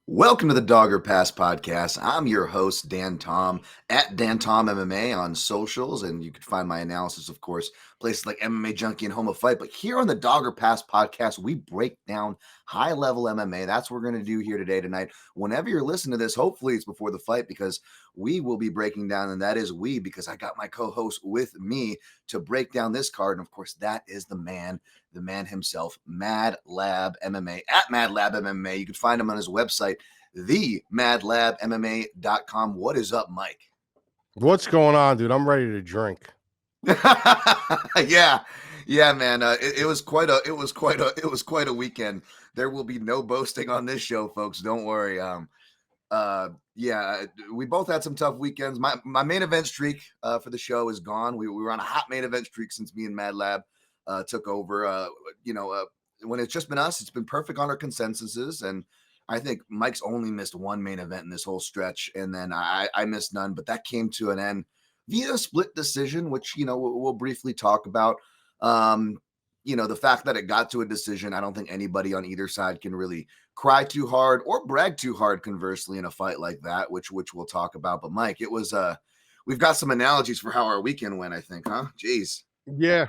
Welcome to the Dogger Pass podcast. I'm your host, Dan Tom, at Dan Tom MMA on socials. And you can find my analysis, of course, places like MMA Junkie and Home of Fight. But here on the Dogger Pass podcast, we break down high level MMA. That's what we're going to do here tonight. Whenever you're listening to this, hopefully it's before the fight because we will be breaking down. And that is we, because I got my co host with me to break down this card. And of course, that is the man himself, Mad Lab MMA, at Mad Lab MMA. You can find him on his website, themadlabmma.com. What is up, Mike? What's going on, dude? I'm ready to drink. yeah, man. It was quite a weekend. There will be no boasting on this show, folks. Don't worry. We both had some tough weekends. My main event streak for the show is gone. We were on a hot main event streak since me and Mad Lab took over. When it's just been us, it's been perfect on our consensuses. And I think Mike's only missed one main event in this whole stretch. And then I missed none, but that came to an end via split decision, which, we'll briefly talk about. The fact that it got to a decision, I don't think anybody on either side can really cry too hard or brag too hard, conversely, in a fight like that, which we'll talk about. But Mike, it was we've got some analogies for how our weekend went, I think, huh? Jeez. Yeah.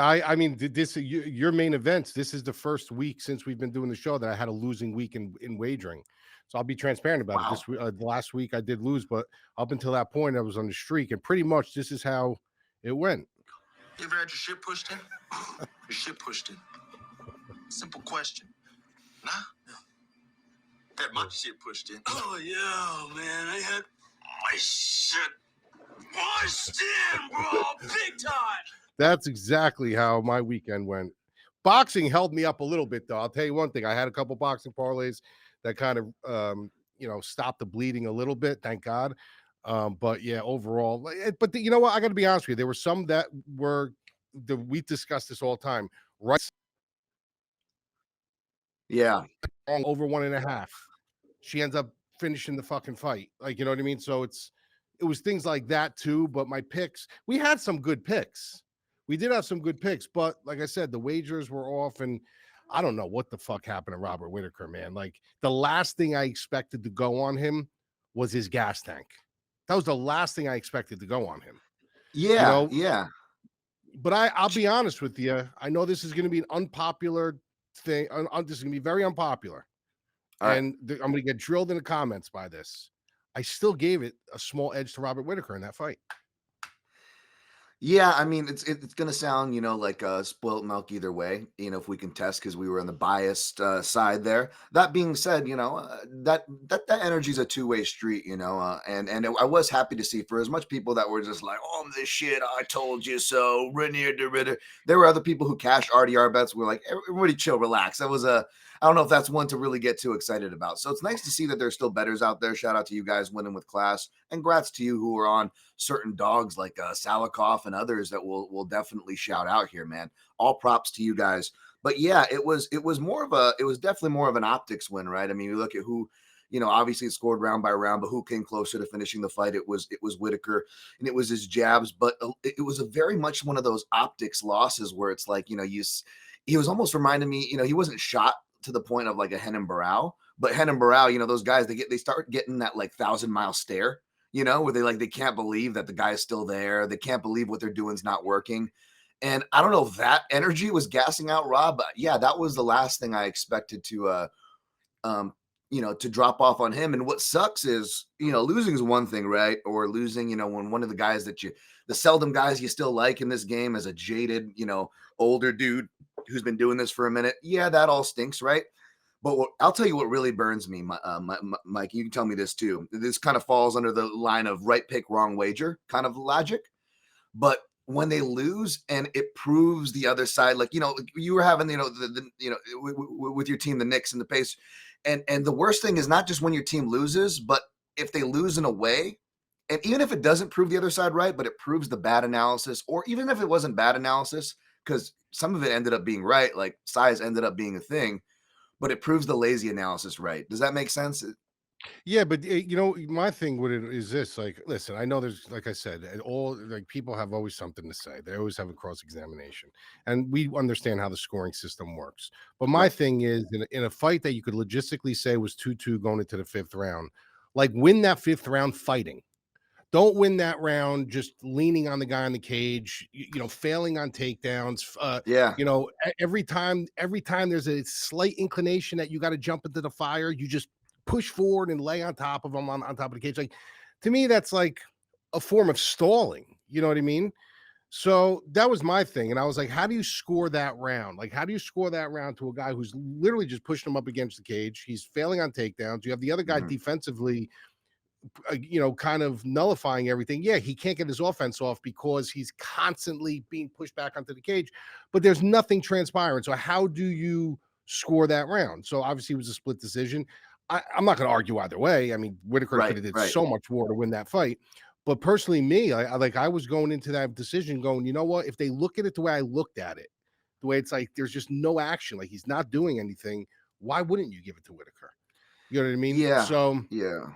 I mean, this your main events. This is the first week since we've been doing the show that I had a losing week in wagering. So I'll be transparent about it. This last week I did lose, but up until that point I was on the streak, and pretty much this is how it went. You ever had your shit pushed in? Your shit pushed in. Simple question. Nah? No. Had my shit pushed in. Oh, yeah, man. I had my shit pushed in, bro. Big time. That's exactly how my weekend went. Boxing held me up a little bit, though. I'll tell you one thing. I had a couple boxing parlays that kind of, stopped the bleeding a little bit. Thank God. But yeah, overall, but you know what? I got to be honest with you. There were some that were we discussed this all the time. Right. Yeah. Over 1.5. She ends up finishing the fucking fight. Like, you know what I mean? So it was things like that too. But my picks, we had some good picks. We did have some good picks, but like I said, the wagers were off, and I don't know what the fuck happened to Robert Whittaker, man. Like, the last thing I expected to go on him was his gas tank. That was the last thing I expected to go on him. Yeah, yeah. But I'll be honest with you. I know this is going to be an unpopular thing. This is going to be very unpopular. And I'm going to get drilled in the comments by this. I still gave it a small edge to Robert Whittaker in that fight. Yeah, I mean, it's going to sound, like spoiled milk either way, if we can test, because we were on the biased side there. That being said, that energy is a two-way street, and I was happy to see, for as much people that were just like, oh, this shit, I told you so, Rinya, there were other people who cashed RDR bets. We're like, everybody chill, relax. That was I don't know if that's one to really get too excited about. So it's nice to see that there's still bettors out there. Shout out to you guys winning with class, and congrats to you who are on certain dogs like Salikoff and others that we'll definitely shout out here, man. All props to you guys. But yeah, it was definitely more of an optics win, right? I mean, you look at who, obviously it scored round by round, but who came closer to finishing the fight? It was Whittaker, and it was his jabs, but it was a very much one of those optics losses where it's like, he was almost reminding me, he wasn't shot to the point of like a Renan Barão, but Renan Barão, those guys, they start getting that like 1,000-mile stare, where they can't believe that the guy is still there. They can't believe what they're doing is not working. And I don't know if that energy was gassing out Rob, but yeah, that was the last thing I expected to drop off on him. And what sucks is, losing is one thing, right? Or losing, when one of the guys the seldom guys you still like in this game as a jaded, older dude who's been doing this for a minute. Yeah, that all stinks, right? But I'll tell you what really burns me, Mike, you can tell me this too. This kind of falls under the line of right pick, wrong wager kind of logic. But when they lose and it proves the other side, like, you were having, with your team, the Knicks and the Pacers. And the worst thing is not just when your team loses, but if they lose in a way, and even if it doesn't prove the other side right, but it proves the bad analysis, or even if it wasn't bad analysis, because some of it ended up being right, like size ended up being a thing, but it proves the lazy analysis right. Does that make sense? Yeah, but you know, my thing with it is this: like, listen, I know there's, like I said, all like people have always something to say. They always have a cross examination, and we understand how the scoring system works. But my Right. thing is, in a fight that you could logistically say was 2-2 going into the fifth round, like win that fifth round fighting. Don't win that round just leaning on the guy in the cage, you know, failing on takedowns. Yeah. You know, every time there's a slight inclination that you got to jump into the fire, you just push forward and lay on top of them on top of the cage. Like to me, that's like a form of stalling. You know what I mean? So that was my thing. And I was like, how do you score that round? Like, how do you score that round to a guy who's literally just pushing him up against the cage? He's failing on takedowns. You have the other guy Mhm. defensively you know, kind of nullifying everything. Yeah, he can't get his offense off because he's constantly being pushed back onto the cage, but there's nothing transpiring. So how do you score that round? So obviously it was a split decision. I'm not going to argue either way. I mean, Whitaker could Right. have did Right. so much more to win that fight. But personally, me, I was going into that decision going, you know what? If they look at it the way I looked at it, the way it's like there's just no action, like he's not doing anything. Why wouldn't you give it to Whitaker? You know what I mean? Yeah. So Yeah.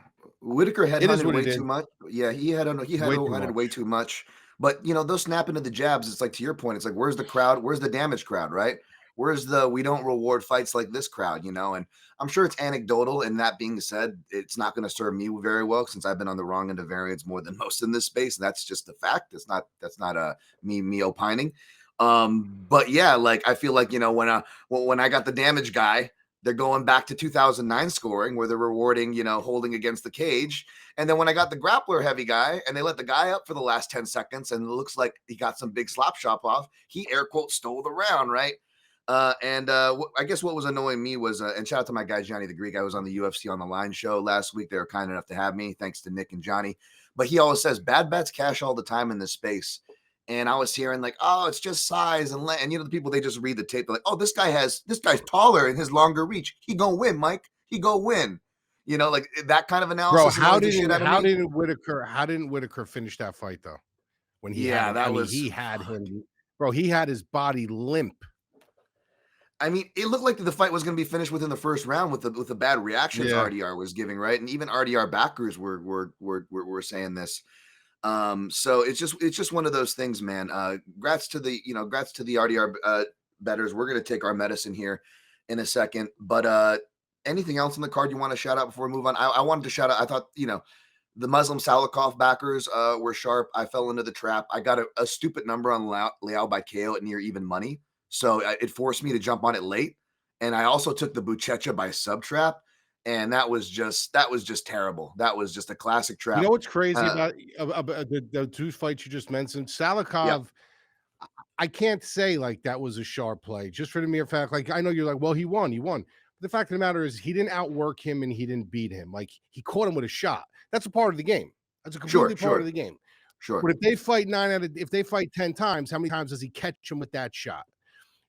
Whitaker it is headhunted what way it is. too much. Yeah, he had Way too hunted way much. too much. But you know, those snap into the jabs, it's like to your point, it's like where's the crowd? Where's the damage crowd, right? Where's the we don't reward fights like this crowd, you know? And I'm sure it's anecdotal. And that being said, it's not going to serve me very well since I've been on the wrong end of variance more than most in this space. And that's just the fact. That's not me opining. But yeah, like I feel like, you know, when I got the damage guy, they're going back to 2009 scoring where they're rewarding, you know, holding against the cage. And then when I got the grappler heavy guy and they let the guy up for the last 10 seconds and it looks like he got some big slap shop off, he air quote stole the round, right? I guess what was annoying me was, and shout out to my guy, Johnny the Greek. I was on the UFC on the Line show last week. They were kind enough to have me, thanks to Nick and Johnny. But he always says bad bets cash all the time in this space. And I was hearing like, oh, it's just size and you know the people they just read the tape. They're like, oh, this guy's taller and his longer reach. He gonna win, Mike. He go win. You know, like that kind of Bro, analysis annoys the shit out of me. how didn't Whitaker finish that fight though? When he had Yeah, him, I that mean, was. he had him, bro. He had his body limp. I mean, it looked like the fight was going to be finished within the first round with the bad reactions Yeah. RDR was giving, right? And even RDR backers were saying this. So it's just one of those things, man. Grats to the RDR betters. We're gonna take our medicine here in a second. But anything else on the card you want to shout out before we move on? I wanted to shout out. I thought, you know, the Muslim Salikov backers were sharp. I fell into the trap. I got a stupid number on Liao by KO at near even money. So it forced me to jump on it late. And I also took the Buchecha by sub trap. And that was just terrible. That was just a classic You trap. know what's crazy Uh, about the two fights you just mentioned? yep. Salikov, I can't say like that was a sharp play just for the mere fact. Like I know you're like, well, he won. But the fact of the matter is, he didn't outwork him and he didn't beat him. Like he caught him with a shot. That's a part of the game. That's a completely part of the game. Sure. But if they fight if they fight 10 times, how many times does he catch him with that shot?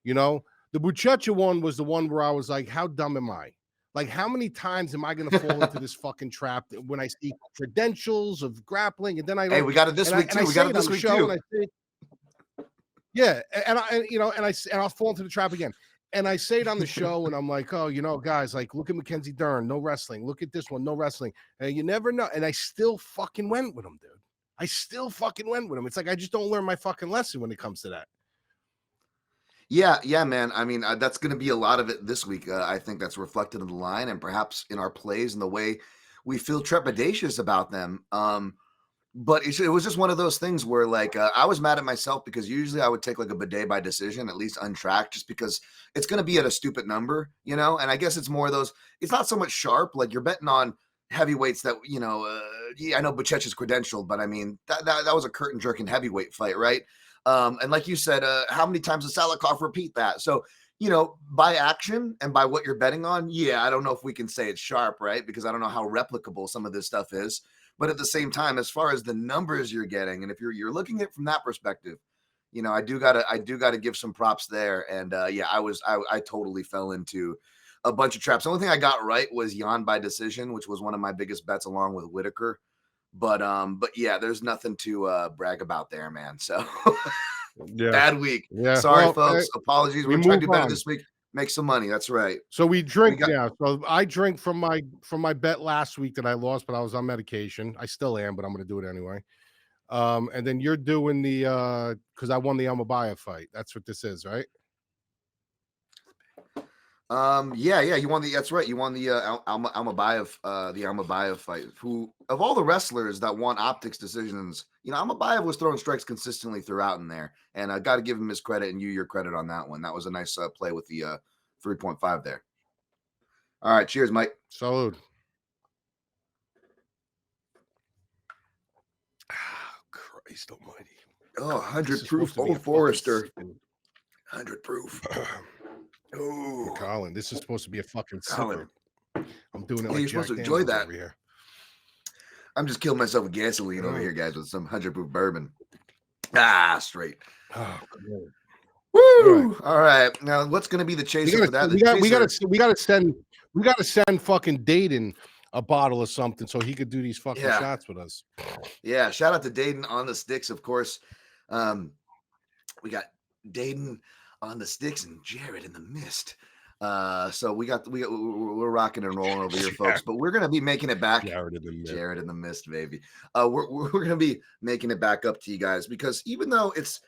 You know, the Buchecha one was the one where I was like, how dumb am I? Like, how many times am I going to fall into this fucking trap when I see credentials of grappling and then I Hey, don't? we got it this week too. We got it this week too. Yeah, and I'll fall into the trap again. And I say it on the show, and I'm like, oh, you know, guys, like, look at Mackenzie Dern, no wrestling. Look at this one, no wrestling. And you never know. And I still fucking went with him, dude. I still fucking went with him. It's like I just don't learn my fucking lesson when it comes to that. Yeah, man. I mean, that's going to be a lot of it this week. I think that's reflected in the line and perhaps in our plays and the way we feel trepidatious about them. But it was just one of those things where, like, I was mad at myself because usually I would take like a bidet by decision, at least untracked, just because it's going to be at a stupid number, you know. And I guess it's more of those. It's not so much sharp, like you're betting on heavyweights that you know. Yeah, I know Buchecha is credentialed, but I mean that was a curtain jerking heavyweight fight, right? And like you said, how many times does Salikov repeat that? So, you know, by action and by what you're betting on, yeah, I don't know if we can say it's sharp, right? Because I don't know how replicable some of this stuff is. But at the same time, as far as the numbers you're getting, and if you're looking at it from that perspective, you know, I do gotta give some props there. And yeah, I totally fell into a bunch of traps. The only thing I got right was Yan by decision, which was one of my biggest bets along with Whitaker. But yeah, there's nothing to brag about there, man. So Yeah. bad week. Yeah. Sorry, Well, folks. Apologies. we We're trying to do move better on. this week. Make some money. That's right. So we drink got- now. So I drink from my bet last week that I lost, but I was on medication. I still am, but I'm going to do it anyway. And then you're doing the because I won the Almabaya fight. That's what this is, right? Yeah, you won the. That's right. You won the Almabaya fight. Who of all the wrestlers that won optics decisions, Almabaya was throwing strikes consistently throughout in there, and I got to give him his credit and you your credit on that one. That was a nice play with the 3.5 there. All right, cheers, Mike. Salud. Christ almighty. Oh, 100 proof Old Forester. 100 proof. Oh, Colin, this is supposed to be a fucking sipper. I'm doing it. Yeah, like you're supposed Jack to enjoy Daniels that. over here. I'm just killing myself with gasoline over here, guys, with some 100 proof bourbon. Straight. Oh, God. Woo! All right. Now, what's going to be the chaser for that? We got to send fucking Dayton a bottle of something so he could do these fucking shots with us. Yeah. Shout out to Dayton on the sticks, of course. We got Dayton on the sticks and Jared in the mist. So we're rocking and rolling over here, folks. But we're gonna be making it back. Jared in the mist, baby. We're gonna be making it back up to you guys because even though it's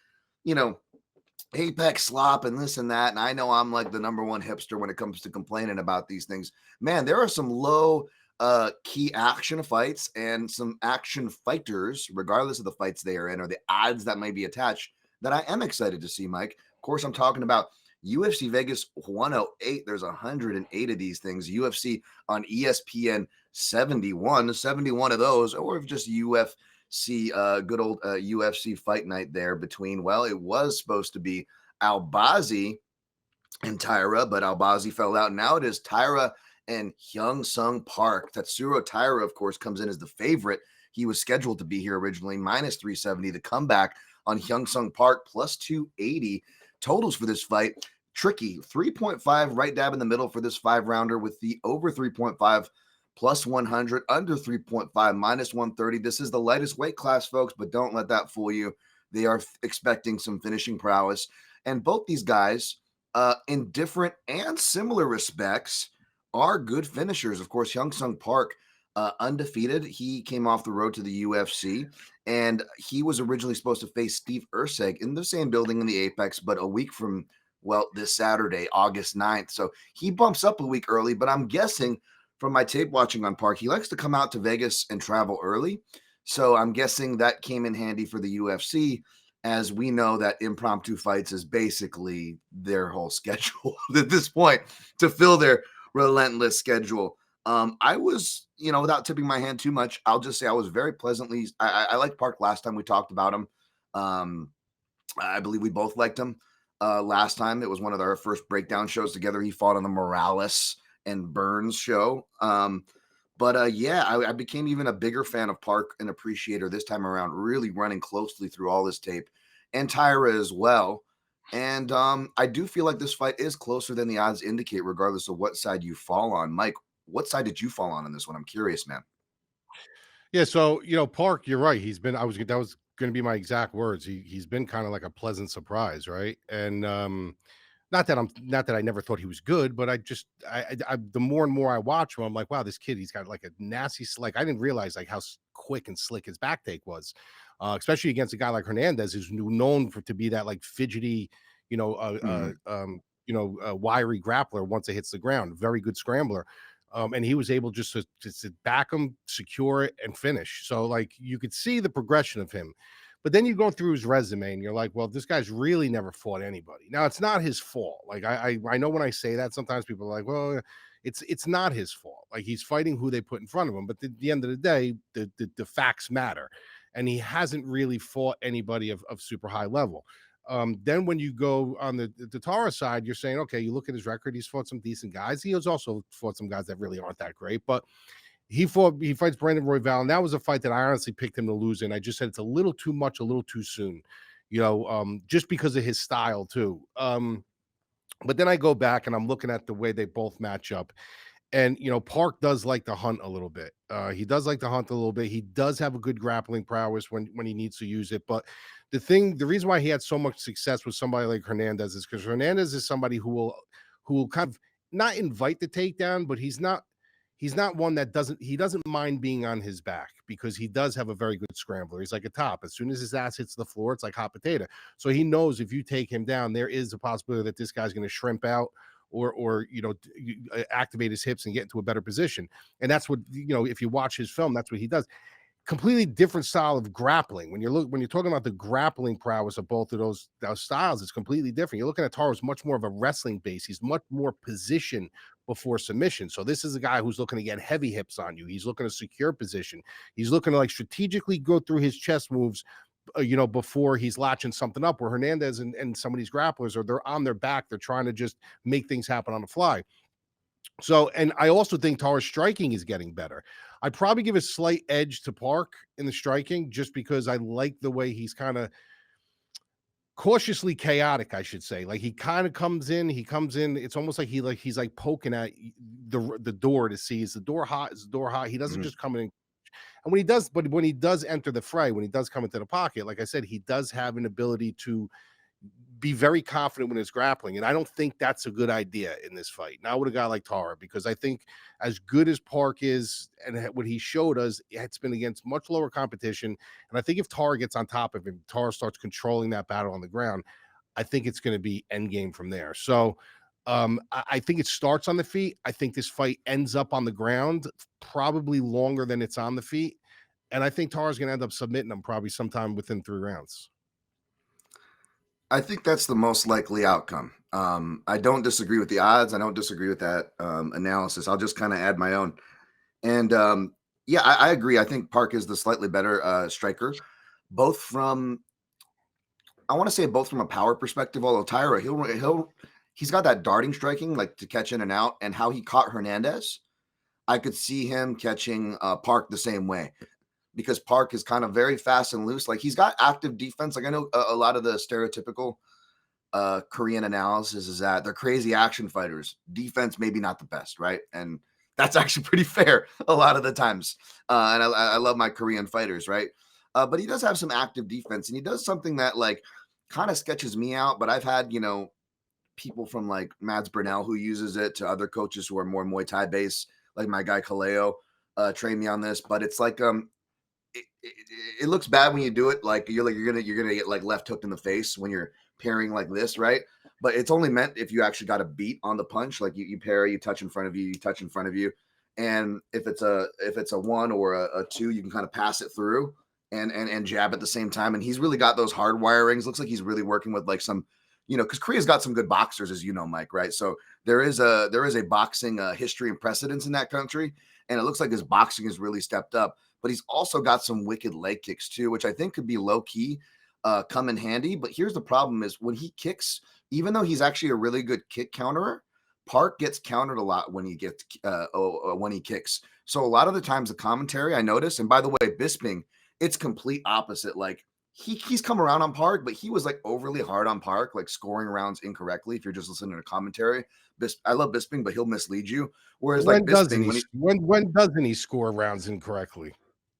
Apex slop and this and that, and I know I'm like the number one hipster when it comes to complaining about these things. Man, there are some low key action fights and some action fighters, regardless of the fights they are in or the odds that may be attached, that I am excited to see, Mike. Of course, I'm talking about UFC Vegas 108. There's 108 of these things. UFC on ESPN 71 of those, or just UFC, good old UFC fight night there between. Well, it was supposed to be Albazi and Taira, but Albazi fell out. Now it is Taira and HyunSung Park. Tatsuro Taira, of course, comes in as the favorite. He was scheduled to be here originally, minus 370. The comeback on HyunSung Park, plus 280. Totals for this fight, tricky. 3.5 right dab in the middle for this 5-rounder with the over 3.5 plus 100, under 3.5 minus 130. This is the lightest weight class, folks, but don't let that fool you. They are expecting some finishing prowess. And both these guys, in different and similar respects, are good finishers. Of course, HyunSung Park, undefeated. He came off the road to the UFC, and he was originally supposed to face Steve Erceg in the same building in the Apex, but a week from, this Saturday, August 9th. So he bumps up a week early, but I'm guessing from my tape watching on Park, he likes to come out to Vegas and travel early. So I'm guessing that came in handy for the UFC, as we know that impromptu fights is basically their whole schedule at this point to fill their relentless schedule. I was, without tipping my hand too much, I'll just say I was very pleasantly. I liked Park last time we talked about him. I believe we both liked him last time. It was one of our first breakdown shows together. He fought on the Morales and Burns show. I became even a bigger fan of Park and appreciator this time around, really running closely through all this tape, and Taira as well. And I do feel like this fight is closer than the odds indicate, regardless of what side you fall on. Mike, what side did you fall on in this one? I'm curious, man. Yeah, so Park, you're right. That was going to be my exact words. He's been kind of like a pleasant surprise, right? And not that I never thought he was good, but I the more and more I watch him, I'm like, wow, this kid, he's got like a nasty I didn't realize like how quick and slick his back take was, especially against a guy like Hernandez, who's known to be that like fidgety, wiry grappler once it hits the ground. Very good scrambler. And he was able just to back him, secure it, and finish. So like you could see the progression of him. But then you go through his resume and you're like, well, this guy's really never fought anybody. Now, it's not his fault. Like I know when I say that, sometimes people are like, well, it's not his fault. Like he's fighting who they put in front of him. But at the end of the day, the facts matter. And he hasn't really fought anybody of super high level. Then when you go on the Taira side, you're saying, okay, you look at his record, he's fought some decent guys. He has also fought some guys that really aren't that great, but he fights Brandon Royval, and that was a fight that I honestly picked him to lose in. I just said it's a little too much, a little too soon, just because of his style too. But then I go back and I'm looking at the way they both match up. And, Park does like to hunt a little bit. He does like to hunt a little bit. He does have a good grappling prowess when he needs to use it. But the reason why he had so much success with somebody like Hernandez is because Hernandez is somebody who who will kind of not invite the takedown, but he's not one that doesn't mind being on his back because he does have a very good scrambler. He's like a top. As soon as his ass hits the floor, it's like hot potato. So he knows if you take him down, there is a possibility that this guy's going to shrimp out or activate his hips and get into a better position. And that's what, if you watch his film, that's what he does. Completely different style of grappling. When you're talking about the grappling prowess of both of those styles, it's completely different. You're looking at Tara's much more of a wrestling base. He's much more position before submission. So this is a guy who's looking to get heavy hips on you. He's looking to secure position. He's looking to strategically go through his chest moves, before he's latching something up. Where Hernandez and some of these grapplers they're on their back. They're trying to just make things happen on the fly. So, and I also think Tara's striking is getting better. I'd probably give a slight edge to Park in the striking just because I like the way he's kind of cautiously chaotic, I should say. Like he kind of comes in. It's almost like he's like poking at the door to see, is the door hot? Is the door hot? He doesn't just come in. And when he does enter the fray, when he does come into the pocket, like I said, he does have an ability to be very confident when it's grappling. And I don't think that's a good idea in this fight. Not with a guy like Tara, because I think as good as Park is and what he showed us, it's been against much lower competition. And I think if Tara gets on top of him, Tara starts controlling that battle on the ground, I think it's going to be endgame from there. So I think it starts on the feet. I think this fight ends up on the ground, probably longer than it's on the feet. And I think Tara's going to end up submitting him probably sometime within 3 rounds. I think that's the most likely outcome. I don't disagree with the odds. I don't disagree with that analysis. I'll just kind of add my own. And I agree. I think Park is the slightly better striker, both from a power perspective. Although Taira, he's got that darting striking, like to catch in and out, and how he caught Hernandez. I could see him catching Park the same way, because Park is kind of very fast and loose. Like he's got active defense. Like I know a lot of the stereotypical Korean analysis is that they're crazy action fighters. Defense, maybe not the best, right? And that's actually pretty fair a lot of the times. And I love my Korean fighters, right? But he does have some active defense, and he does something that like kind of sketches me out. But I've had, people from like Mads Brunel who uses it, to other coaches who are more Muay Thai based, like my guy Kaleo trained me on this. But it's like it looks bad when you do it. Like you're gonna get like left hooked in the face when you're parrying like this, right? But it's only meant if you actually got a beat on the punch. Like you parry, you touch in front of you, and if it's a 1 or a 2, you can kind of pass it through and jab at the same time. And he's really got those hard wirings. Looks like he's really working with like some, because Korea's got some good boxers, as you know, Mike, right? So there is a boxing history and precedence in that country, and it looks like his boxing has really stepped up. But he's also got some wicked leg kicks too, which I think could be low key, come in handy. But here's the problem: is when he kicks, even though he's actually a really good kick counterer, Park gets countered a lot when he kicks. So a lot of the times the commentary I notice, and by the way, Bisping, it's complete opposite. Like he's come around on Park, but he was like overly hard on Park, like scoring rounds incorrectly. If you're just listening to commentary, I love Bisping, but he'll mislead you. Whereas when like Bisping, when doesn't he score rounds incorrectly?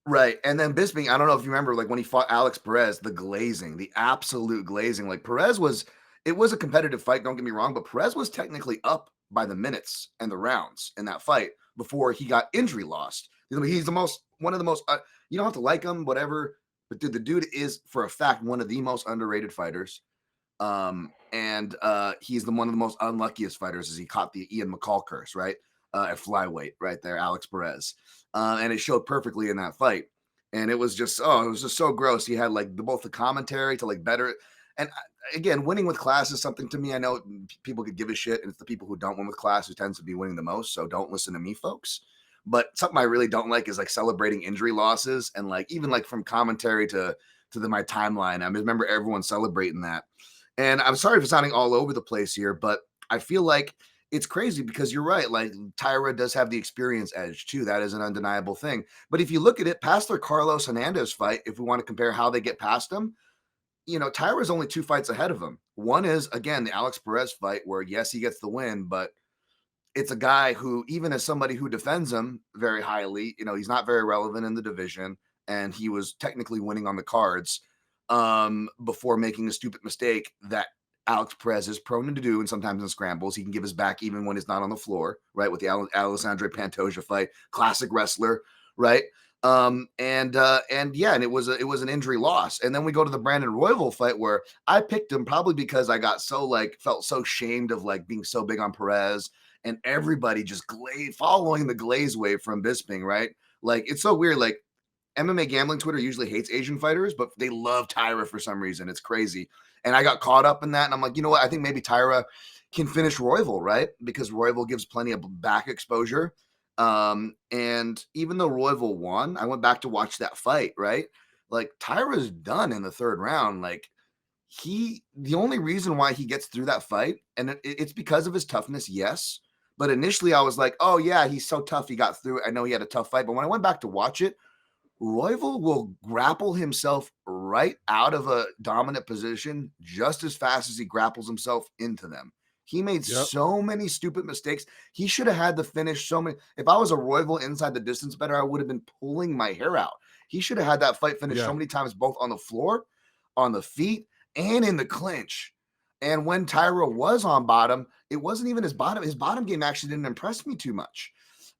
Right. And then Bisping, I don't know if you remember, like when he fought Alex Perez, the absolute glazing. Like it was a competitive fight, don't get me wrong, but Perez was technically up by the minutes and the rounds in that fight before he got injury lost. He's one of the most, you don't have to like him, whatever, but dude, the dude is for a fact one of the most underrated fighters. And he's one of the most unluckiest fighters, as he caught the Ian McCall curse, right? At flyweight right there, Alex Perez. And it showed perfectly in that fight. And it was just so gross. He had like both the commentary to like better it. And again, winning with class is something to me. I know people could give a shit, and it's the people who don't win with class who tends to be winning the most. So don't listen to me, folks. But something I really don't like is like celebrating injury losses, and like even like from commentary to my timeline. I remember everyone celebrating that. And I'm sorry for sounding all over the place here, but I feel like it's crazy because you're right. Like Taira does have the experience edge too. That is an undeniable thing. But if you look at it past their Carlos Hernandez fight, if we want to compare how they get past him, Taira's only 2 fights ahead of him. One is, again, the Alex Perez fight where, yes, he gets the win, but it's a guy who, even as somebody who defends him very highly, he's not very relevant in the division, and he was technically winning on the cards before making a stupid mistake that Alex Perez is prone to do, and sometimes in scrambles, he can give his back even when he's not on the floor, right? With the Alessandro Pantoja fight, classic wrestler, right? And it was an injury loss. And then we go to the Brandon Royval fight where I picked him probably because I got so felt so shamed of being so big on Perez, and everybody just following the glaze wave from Bisping, right? Like, it's so weird. Like, MMA gambling Twitter usually hates Asian fighters, but they love Taira for some reason. It's crazy. And I got caught up in that. And I'm like, you know what? I think maybe Taira can finish Royval, right? Because Royval gives plenty of back exposure. And even though Royval won, I went back to watch that fight, right? Like, Taira's done in the third round. Like, the only reason why he gets through that fight, and it's because of his toughness, yes. But initially I was like, oh yeah, he's so tough, he got through it. I know he had a tough fight. But when I went back to watch it, Royval will grapple himself right out of a dominant position just as fast as he grapples himself into them. He made so many stupid mistakes. He should have had to finish so many. If I was a Royval inside the distance better, I would have been pulling my hair out. He should have had that fight finished so many times, both on the floor, on the feet, and in the clinch. And when Taira was on bottom, it wasn't even his bottom. His bottom game actually didn't impress me too much.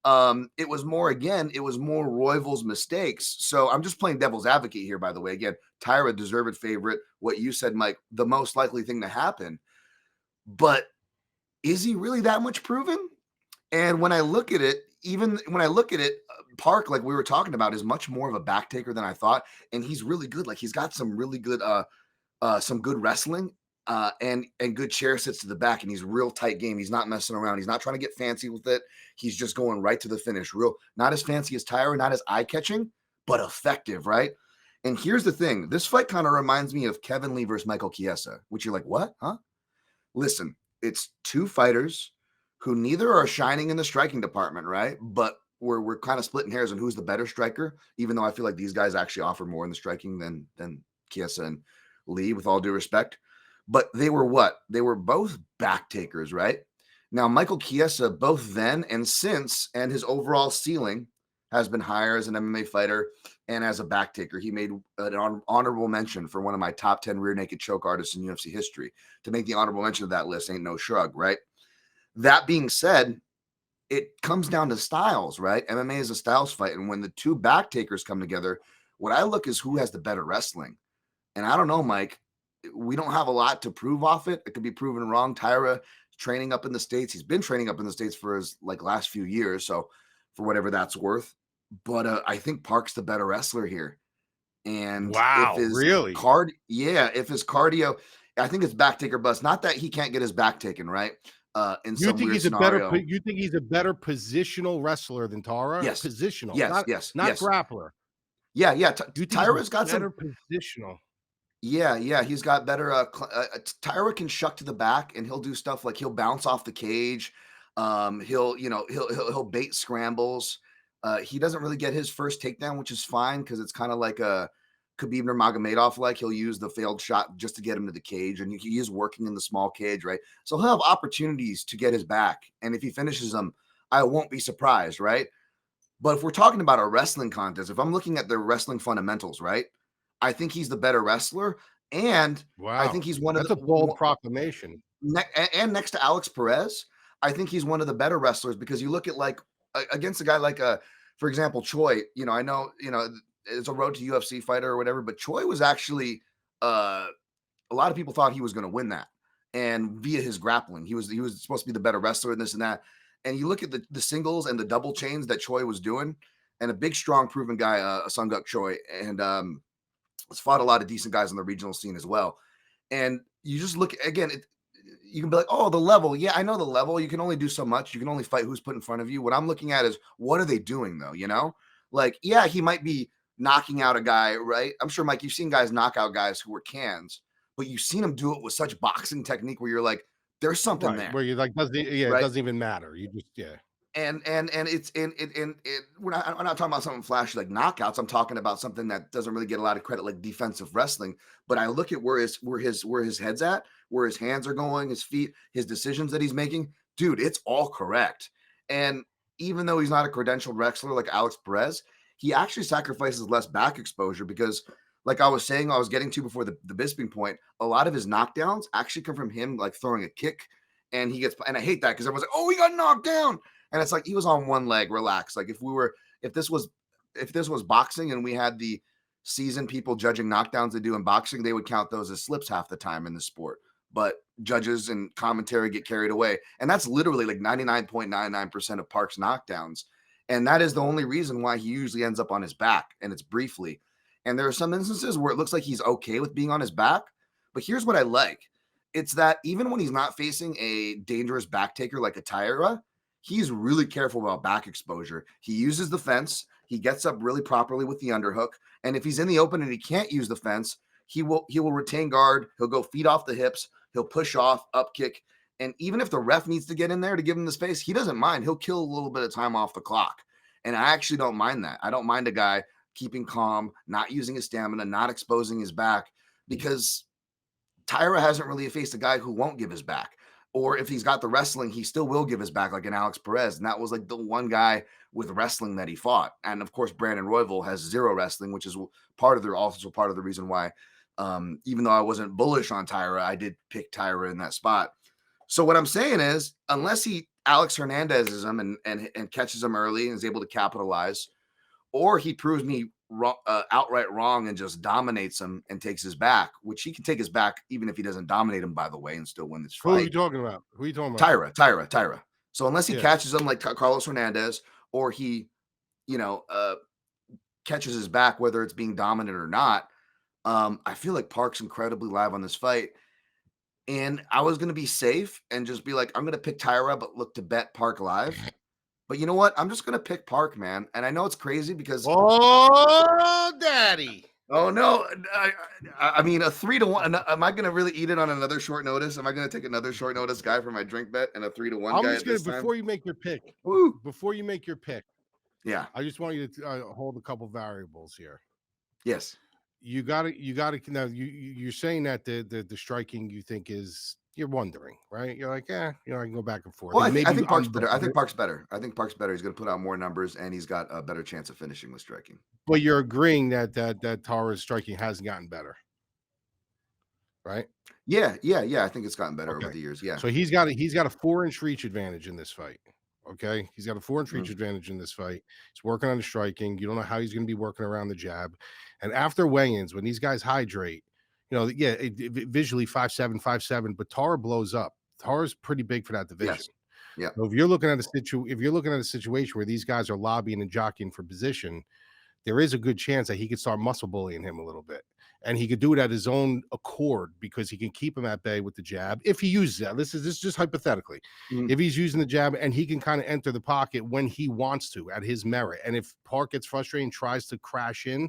It was more Royval's mistakes. So I'm just playing devil's advocate here, by the way. Again, Taira, deserved favorite. What you said, Mike, the most likely thing to happen. But is he really that much proven? And when I look at it, Park, like we were talking about, is much more of a back taker than I thought. And he's really good. Like, he's got some really good, some good wrestling. And good chair sits to the back, and he's real tight game. He's not messing around. He's not trying to get fancy with it. He's just going right to the finish. Not as fancy as Taira, not as eye-catching, but effective, right? And here's the thing. This fight kind of reminds me of Kevin Lee versus Michael Chiesa, which you're like, what? Huh? Listen, it's two fighters who neither are shining in the striking department, right? But we're kind of splitting hairs on who's the better striker, even though I feel like these guys actually offer more in the striking than Chiesa and Lee, with all due respect. But they were what? They were both back takers, right? Now, Michael Chiesa, both then and since, and his overall ceiling has been higher as an MMA fighter and as a back taker. He made an honorable mention for one of my top 10 rear naked choke artists in UFC history. To make the honorable mention of that list ain't no shrug, right? That being said, it comes down to styles, right? MMA is a styles fight. And when the two back takers come together, what I look is who has the better wrestling. And I don't know, Mike. We don't have a lot to prove off it. It could be proven wrong. Taira training up in the States. He's been training up in the States for his last few years. So for whatever that's worth. But I think Park's the better wrestler here. And if his cardio, I think it's back taker bust. Not that he can't get his back taken, right? In some weird scenario. You think he's a better positional wrestler than Taira? Yes. Positional. Yes. Not grappler. Yeah. Taira's got better some positional. Yeah, he's got better. Taira can shuck to the back, and he'll do stuff like he'll bounce off the cage. He'll bait scrambles. He doesn't really get his first takedown, which is fine because it's kind of like a Khabib Nurmagomedov. Like, he'll use the failed shot just to get him to the cage, and he is working in the small cage, right? So he'll have opportunities to get his back, and if he finishes them, I won't be surprised, right? But if we're talking about a wrestling contest, if I'm looking at the wrestling fundamentals, right? I think he's the better wrestler, and I think he's one of the bold proclamation. And next to Alex Perez, I think he's one of the better wrestlers, because you look at against a guy like for example, Choi. I know it's a road to UFC fighter or whatever, but Choi was actually a lot of people thought he was going to win that, and via his grappling, he was supposed to be the better wrestler in this and that. And you look at the singles and the double chains that Choi was doing, and a big, strong, proven guy, Sunguk Choi, and has fought a lot of decent guys on the regional scene as well. And you just look again, you can be like, oh, the level. Yeah, I know the level. You can only do so much. You can only fight who's put in front of you. What I'm looking at is, what are they doing though? Yeah, he might be knocking out a guy, right? I'm sure, Mike, you've seen guys knock out guys who were cans, but you've seen him do it with such boxing technique where you're like, there's something there. Where you're like, it doesn't even matter. You just, And we're not talking about something flashy like knockouts. I'm talking about something that doesn't really get a lot of credit, like defensive wrestling. But I look at where his head's at, where his hands are going, his feet, his decisions that he's making. Dude, it's all correct. And even though he's not a credentialed wrestler like Alex Perez, he actually sacrifices less back exposure, because like I was saying, I was getting to before the Bisping point, a lot of his knockdowns actually come from him like throwing a kick, and he gets, and I hate that because everyone's like, oh, he got knocked down. And it's like he was on one leg, relax. Like if this was boxing and we had the seasoned people judging knockdowns they do in boxing, they would count those as slips half the time in the sport. But judges and commentary get carried away. And that's literally like 99.99% of Park's knockdowns. And that is the only reason why he usually ends up on his back, and it's briefly. And there are some instances where it looks like he's okay with being on his back. But here's what I like. It's that even when he's not facing a dangerous back taker like a Taira, he's really careful about back exposure. He uses the fence. He gets up really properly with the underhook. And if he's in the open and he can't use the fence, he will retain guard. He'll go feet off the hips. He'll push off, up kick. And even if the ref needs to get in there to give him the space, he doesn't mind. He'll kill a little bit of time off the clock. And I actually don't mind that. I don't mind a guy keeping calm, not using his stamina, not exposing his back, because Taira hasn't really faced a guy who won't give his back. Or if he's got the wrestling, he still will give his back, like an Alex Perez. And that was like the one guy with wrestling that he fought. And of course, Brandon Royval has zero wrestling, which is also part of the reason why, even though I wasn't bullish on Taira, I did pick Taira in that spot. So what I'm saying is, unless he Alex Hernandezes him and catches him early and is able to capitalize, or he proves me outright wrong and just dominates him and takes his back, which he can take his back even if he doesn't dominate him, by the way, and still win this fight. Who are you talking about? Taira. So unless he catches him like Carlos Hernandez, or he, catches his back, whether it's being dominant or not, I feel like Park's incredibly live on this fight. And I was going to be safe and just be like, I'm going to pick Taira, but look to bet Park live. But you know what? I'm just going to pick Park, man. And I know it's crazy because... Oh, daddy. Oh, no. I mean, a 3-1. Am I going to really eat it on another short notice? Am I going to take another short notice guy for my drink bet and a 3-1 guy? I'm just going to, before you make your pick, yeah, I just want you to hold a couple variables here. Yes. You got to now you're saying that the striking you think is, you're wondering, right? You're like, I can go back and forth. Well, I think Park's better. I think Park's better. He's going to put out more numbers, and he's got a better chance of finishing with striking. But you're agreeing that Taira's striking hasn't gotten better, right? Yeah. I think it's gotten better over the years. Yeah. So he's got a 4-inch reach advantage in this fight. Okay, he's got a 4-inch reach advantage in this fight. He's working on the striking. You don't know how he's going to be working around the jab. And after weigh-ins, when these guys hydrate, visually 5'7", 5'7", but Taira blows up. Tara's pretty big for that division. Yes. Yeah. So if you're looking at a situation where these guys are lobbying and jockeying for position, there is a good chance that he could start muscle bullying him a little bit. And he could do it at his own accord because he can keep him at bay with the jab if he uses that. This is just hypothetically. If he's using the jab, and he can kind of enter the pocket when he wants to at his merit. And if Park gets frustrated and tries to crash in,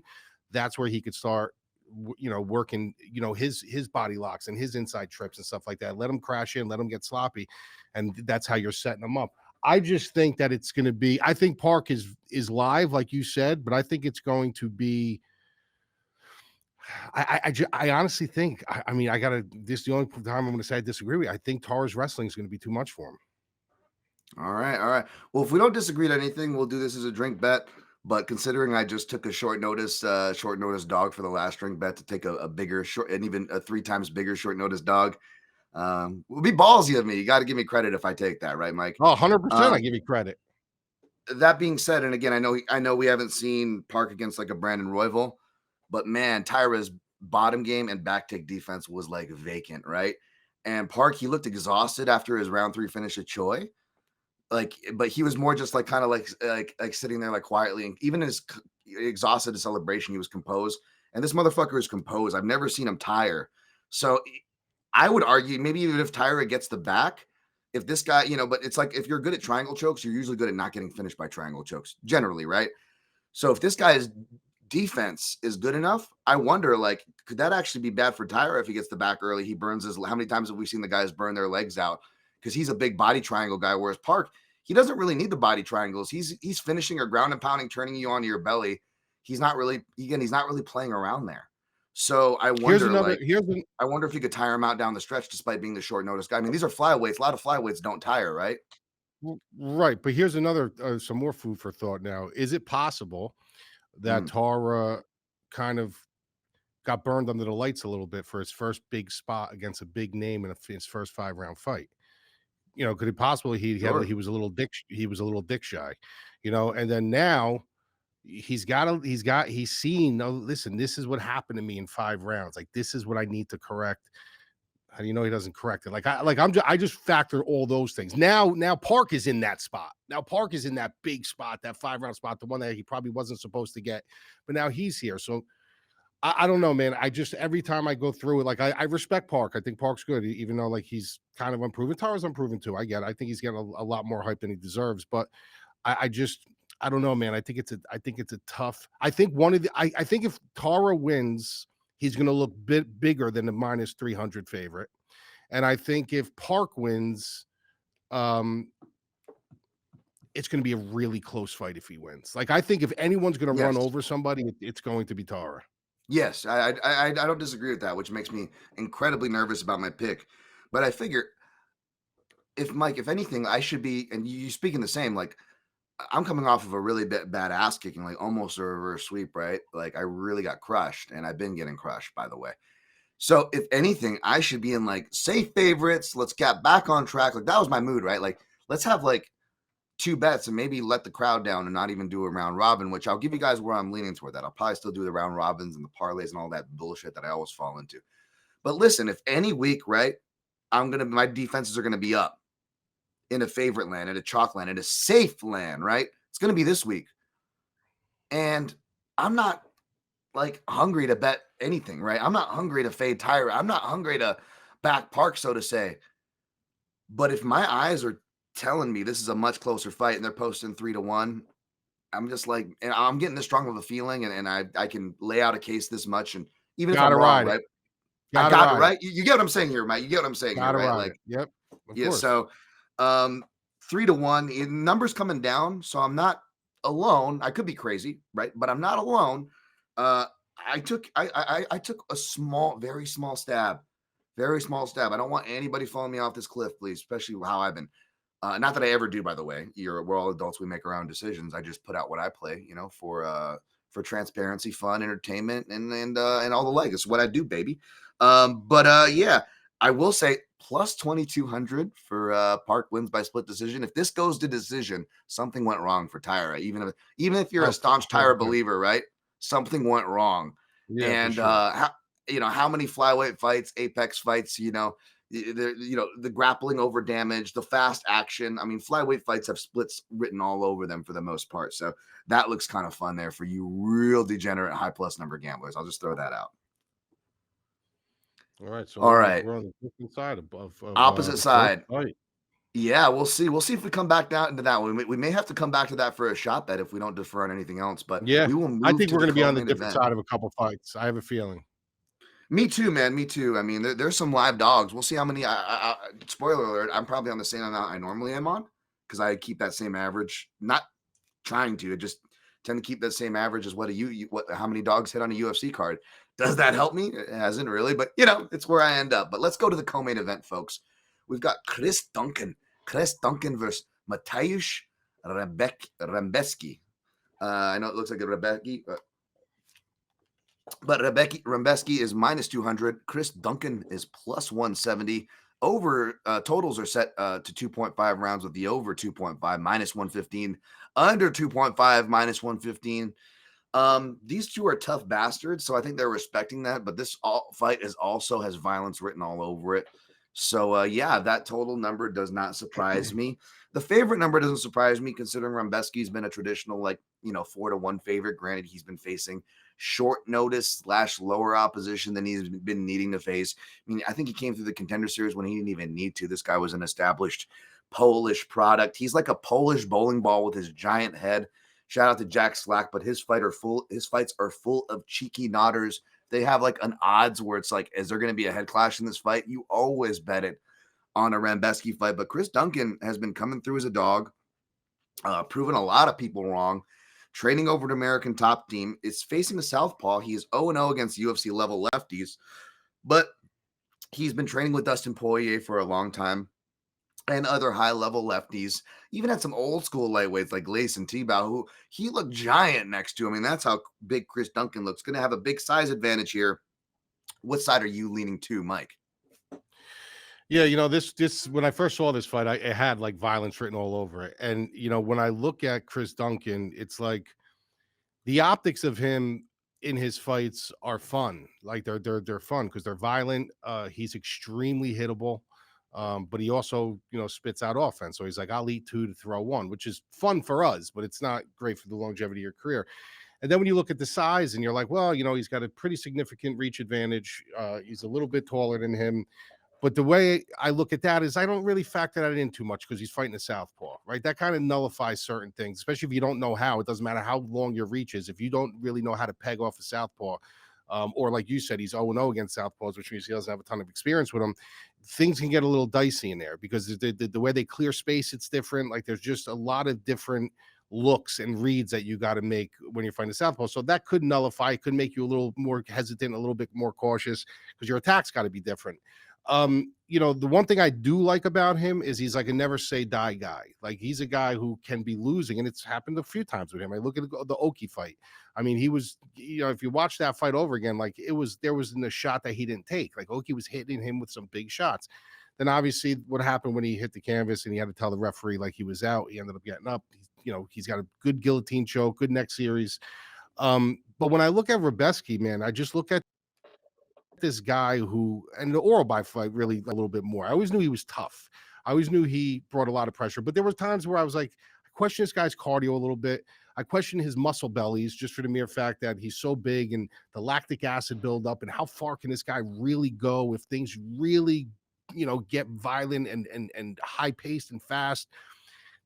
that's where he could start, working, his body locks and his inside trips and stuff like that. Let him crash in, let him get sloppy. And that's how you're setting him up. I just think that it's going to be, I think Park is live, like you said, but I think it's going to be, I honestly think, this is the only time I'm going to say I disagree with you. I think Taira's wrestling is going to be too much for him. All right. Well, if we don't disagree on anything, we'll do this as a drink bet. But considering I just took a short notice dog for the last drink bet to take a bigger short, and even a 3 times bigger short notice dog, will be ballsy of me. You got to give me credit if I take that, right, Mike? Oh, 100%. I give you credit. That being said, and again, I know we haven't seen Park against like a Brandon Royval, but man, Taira's bottom game and back take defense was like vacant, right? And Park, he looked exhausted after his round 3 finish at Choi. But he was more just like kind of like sitting there like quietly, and even his exhausted celebration, he was composed. And this motherfucker is composed. I've never seen him tire. So I would argue maybe even if Taira gets the back, if this guy, but it's like if you're good at triangle chokes, you're usually good at not getting finished by triangle chokes generally, right? So if this guy's defense is good enough, I wonder, like, could that actually be bad for Taira if he gets the back early? He burns how many times have we seen the guys burn their legs out? Because he's a big body triangle guy, whereas Park, he doesn't really need the body triangles. He's finishing or ground and pounding, turning you onto your belly. He's not really playing around there. So I wonder, I wonder if you could tire him out down the stretch despite being the short notice guy. I mean, these are flyweights. A lot of flyweights don't tire, right? Right, but here's another some more food for thought. Now, is it possible that Taira kind of got burned under the lights a little bit for his first big spot against a big name in his first 5-round fight. Could it possibly he was a little dick shy, and then now he's seen, oh, listen, this is what happened to me in 5 rounds. Like, this is what I need to correct. How do you know he doesn't correct it? I just factor all those things. Now Park is in that spot. Now Park is in that big spot, that 5-round spot, the one that he probably wasn't supposed to get, but now he's here. So I don't know, man. I just, every time I go through it, I respect Park. I think Park's good, even though he's kind of unproven. Tara's unproven too. I get it. I think he's getting a lot more hype than he deserves, but I don't know, man. I think it's a tough. I think I think if Tara wins, he's going to look bigger than the -300 favorite, and I think if Park wins, it's going to be a really close fight if he wins. I think if anyone's going to run over somebody, it's going to be Tara. Yes, I don't disagree with that, which makes me incredibly nervous about my pick. But I figure if anything, I should be, and you speaking the same, I'm coming off of a really bad ass kicking, almost a reverse sweep, right? I really got crushed, and I've been getting crushed, by the way. So if anything, I should be in safe favorites. Let's get back on track. That was my mood, right? Let's have 2 bets and maybe let the crowd down and not even do a round robin, which I'll give you guys where I'm leaning toward that. I'll probably still do the round robins and the parlays and all that bullshit that I always fall into. But listen, if any week, right, my defenses are going to be up in a favorite land, in a chalk land, in a safe land, right? It's going to be this week. And I'm not hungry to bet anything, right? I'm not hungry to fade Taira. I'm not hungry to back Park, so to say. But if my eyes are telling me this is a much closer fight and they're posting 3-1, I'm just and I'm getting this strong of a feeling, and I can lay out a case this much, and even if I'm wrong, right? I got it right. You get what I'm saying here, Mike. You get what I'm saying here, right? Yep. Yeah. So 3-1, numbers coming down, so I'm not alone. I could be crazy, right? But I'm not alone. I took a very small stab. Very small stab. I don't want anybody falling me off this cliff, please, especially how I've been. Not that I ever do, by the way. We're all adults. We make our own decisions. I just put out what I play, for transparency, fun, entertainment, and all the like. It's what I do, baby. Yeah, I will say plus 2,200 for Park wins by split decision. If this goes to decision, something went wrong for Taira. Even if you're a staunch Taira believer, right? Something went wrong. Yeah, and sure. How many flyweight fights, apex fights, the grappling over damage, the fast action. I mean, flyweight fights have splits written all over them for the most part. So that looks kind of fun there for you real degenerate high plus number gamblers. I'll just throw that out. All right. So we're on the different side of opposite side. Yeah, we'll see. We'll see if we come back down into that one. We may have to come back to that for a shot bet if we don't defer on anything else. But yeah, we will move I think we're going to be on the event. different side of a couple fights. I have a feeling. Me too, man. Me too. I mean, there's some live dogs. We'll see how many. Spoiler alert: I'm probably on the same amount I normally am on because I keep that same average. Not trying to, I just tend to keep that same average as how many dogs hit on a UFC card. Does that help me? It hasn't really, but it's where I end up. But let's go to the co-main event, folks. We've got Chris Duncan versus Mateusz Rębecki. I know it looks like a Rębecki, but Rębecki is -200. Chris Duncan is +170. Over totals are set to 2.5 rounds with the over 2.5 -115, under 2.5 -115. These two are tough bastards, so I think they're respecting that. But this fight also has violence written all over it. So yeah, that total number does not surprise me. The favorite number doesn't surprise me, considering Rębecki's been a traditional 4-1 favorite. Granted, he's been facing short notice / lower opposition than he's been needing to face. I mean, I think he came through the Contender Series when he didn't even need to. This guy was an established Polish product. He's like a Polish bowling ball with his giant head. Shout out to Jack Slack, but his fights are full of cheeky nodders. They have an odds where it's is there going to be a head clash in this fight? You always bet it on a Rębecki fight. But Chris Duncan has been coming through as a dog, proving a lot of people wrong. Training over to American Top Team, is facing a southpaw. He is 0-0 against UFC level lefties, but he's been training with Dustin Pulyaev for a long time and other high-level lefties. Even had some old-school lightweights like Lace and T-Bow, who he looked giant next to him. I mean, that's how big Chris Duncan looks. Going to have a big size advantage here. what side are you leaning to, Mike? Yeah, this when I first saw this fight, it had like violence written all over it. And when I look at Chris Duncan, it's like the optics of him in his fights are fun. Like they're fun because they're violent. He's extremely hittable. But he also, spits out offense. So he's like, I'll eat 2 to throw 1, which is fun for us, but it's not great for the longevity of your career. And then when you look at the size and you're like, well, he's got a pretty significant reach advantage. He's a little bit taller than him. But the way I look at that is I don't really factor that in too much because he's fighting a southpaw, right? That kind of nullifies certain things, especially if you don't know how. It doesn't matter how long your reach is. If you don't really know how to peg off a southpaw, or like you said, he's 0-0 against southpaws, which means he doesn't have a ton of experience with them. Things can get a little dicey in there because the way they clear space, it's different. Like there's just a lot of different looks and reads that you got to make when you're fighting a southpaw. So that could nullify, it could make you a little more hesitant, a little bit more cautious because your attack's got to be different. The one thing I do like about him is he's like a never say die guy. Like he's a guy who can be losing, and it's happened a few times with him. I look at the Oki fight. I mean, he was, if you watch that fight over again, like there was in the shot that he didn't take. Like Oki was hitting him with some big shots. Then obviously what happened when he hit the canvas and he had to tell the referee like he was out, he ended up getting up. He's got a good guillotine choke, good neck series. But when I look at Rębecki, man, I just look at this guy who, and the Oralby fight really a little bit more. I always knew he was tough. I always knew he brought a lot of pressure, but there were times where I was like, I question this guy's cardio a little bit. I question his muscle bellies just for the mere fact that he's so big and the lactic acid buildup and how far can this guy really go if things really, get violent and high paced and fast.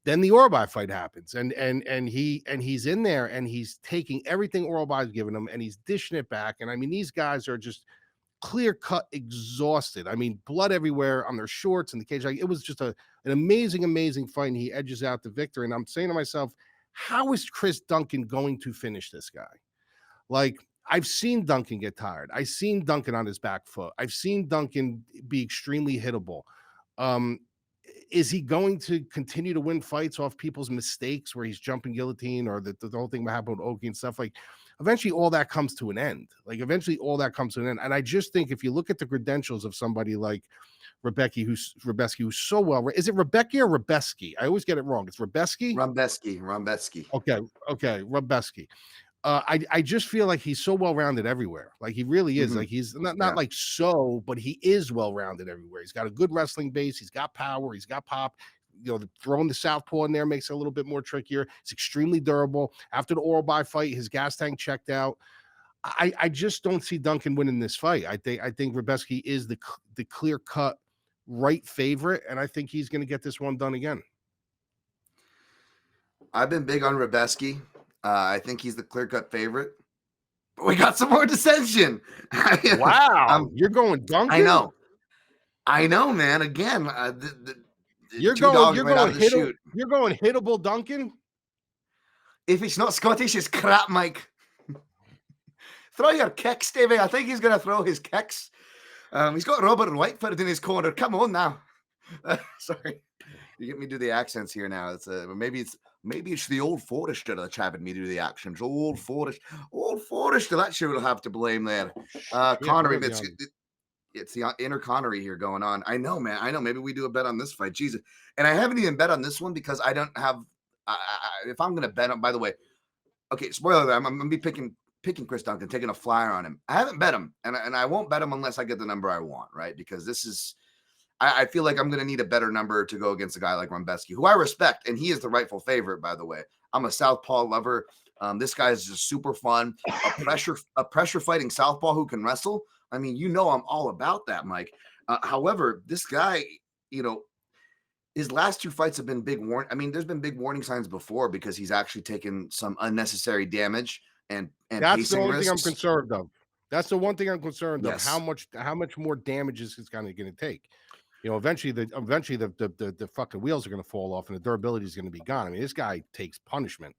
Then the Oralby fight happens, and he's in there and he's taking everything Oralby's giving him and he's dishing it back. And I mean, these guys are just clear cut exhausted. I mean, blood everywhere on their shorts and the cage. Like, it was just an amazing fight. And he edges out the victor. And I'm saying to myself, how is Chris Duncan going to finish this guy? Like, I've seen Duncan get tired. I've seen Duncan on his back foot. I've seen Duncan be extremely hittable. Is he going to continue to win fights off people's mistakes where he's jumping guillotine or the whole thing that happened with Oki and stuff? Like, eventually all that comes to an end. And I just think if you look at the credentials of somebody like Rębecki, who's so well, is it Rębecki or Rębecki? I always get it wrong. It's Rębecki? Rębecki. Okay. Rębecki. I just feel like he's so well-rounded everywhere. Like he really is. Like he's not like so, but he is well-rounded everywhere. He's got a good wrestling base. He's got power. He's got pop. Throwing the southpaw in there makes it a little bit more trickier. It's extremely durable. After the Oralby fight, his gas tank checked out. I just don't see Duncan winning this fight. I think Rębecki is the clear-cut right favorite, and I think he's going to get this one done again. I've been big on Rębecki. I think he's the clear-cut favorite. But we got some more dissension. Wow. You're going Duncan? I know, man. Again, you're going hittable Duncan? If it's not Scottish, it's crap, Mike. Throw your kicks, Stevie. I think he's going to throw his kicks. He's got Robert Whiteford in his corner. Come on now. Sorry. You get me to do the accents here now. Maybe it's the old Forester that's having me do the accents. Old Forester. That's who will have to blame there. Connery. It's the inner Connery here going on. I know, man. I know. Maybe we do a bet on this fight. Jesus. And I haven't even bet on this one because I don't have. If I'm going to bet on, by the way, okay. Spoiler alert. I'm going to be picking Chris Duncan, taking a flyer on him. I haven't bet him, and I won't bet him unless I get the number I want, right? Because this is. I feel like I'm going to need a better number to go against a guy like Rębecki, who I respect, and he is the rightful favorite, by the way. I'm a southpaw lover. This guy is just super fun. A pressure fighting southpaw who can wrestle. I mean, I'm all about that, Mike. However, this guy, his last 2 fights have been big warning. I mean, there's been big warning signs before because he's actually taken some unnecessary damage and that's the only risks. thing I'm concerned of. That's the one thing I'm concerned Yes. of. How much more damage is this guy going to take? Eventually the fucking wheels are going to fall off and the durability is going to be gone. I mean, this guy takes punishment.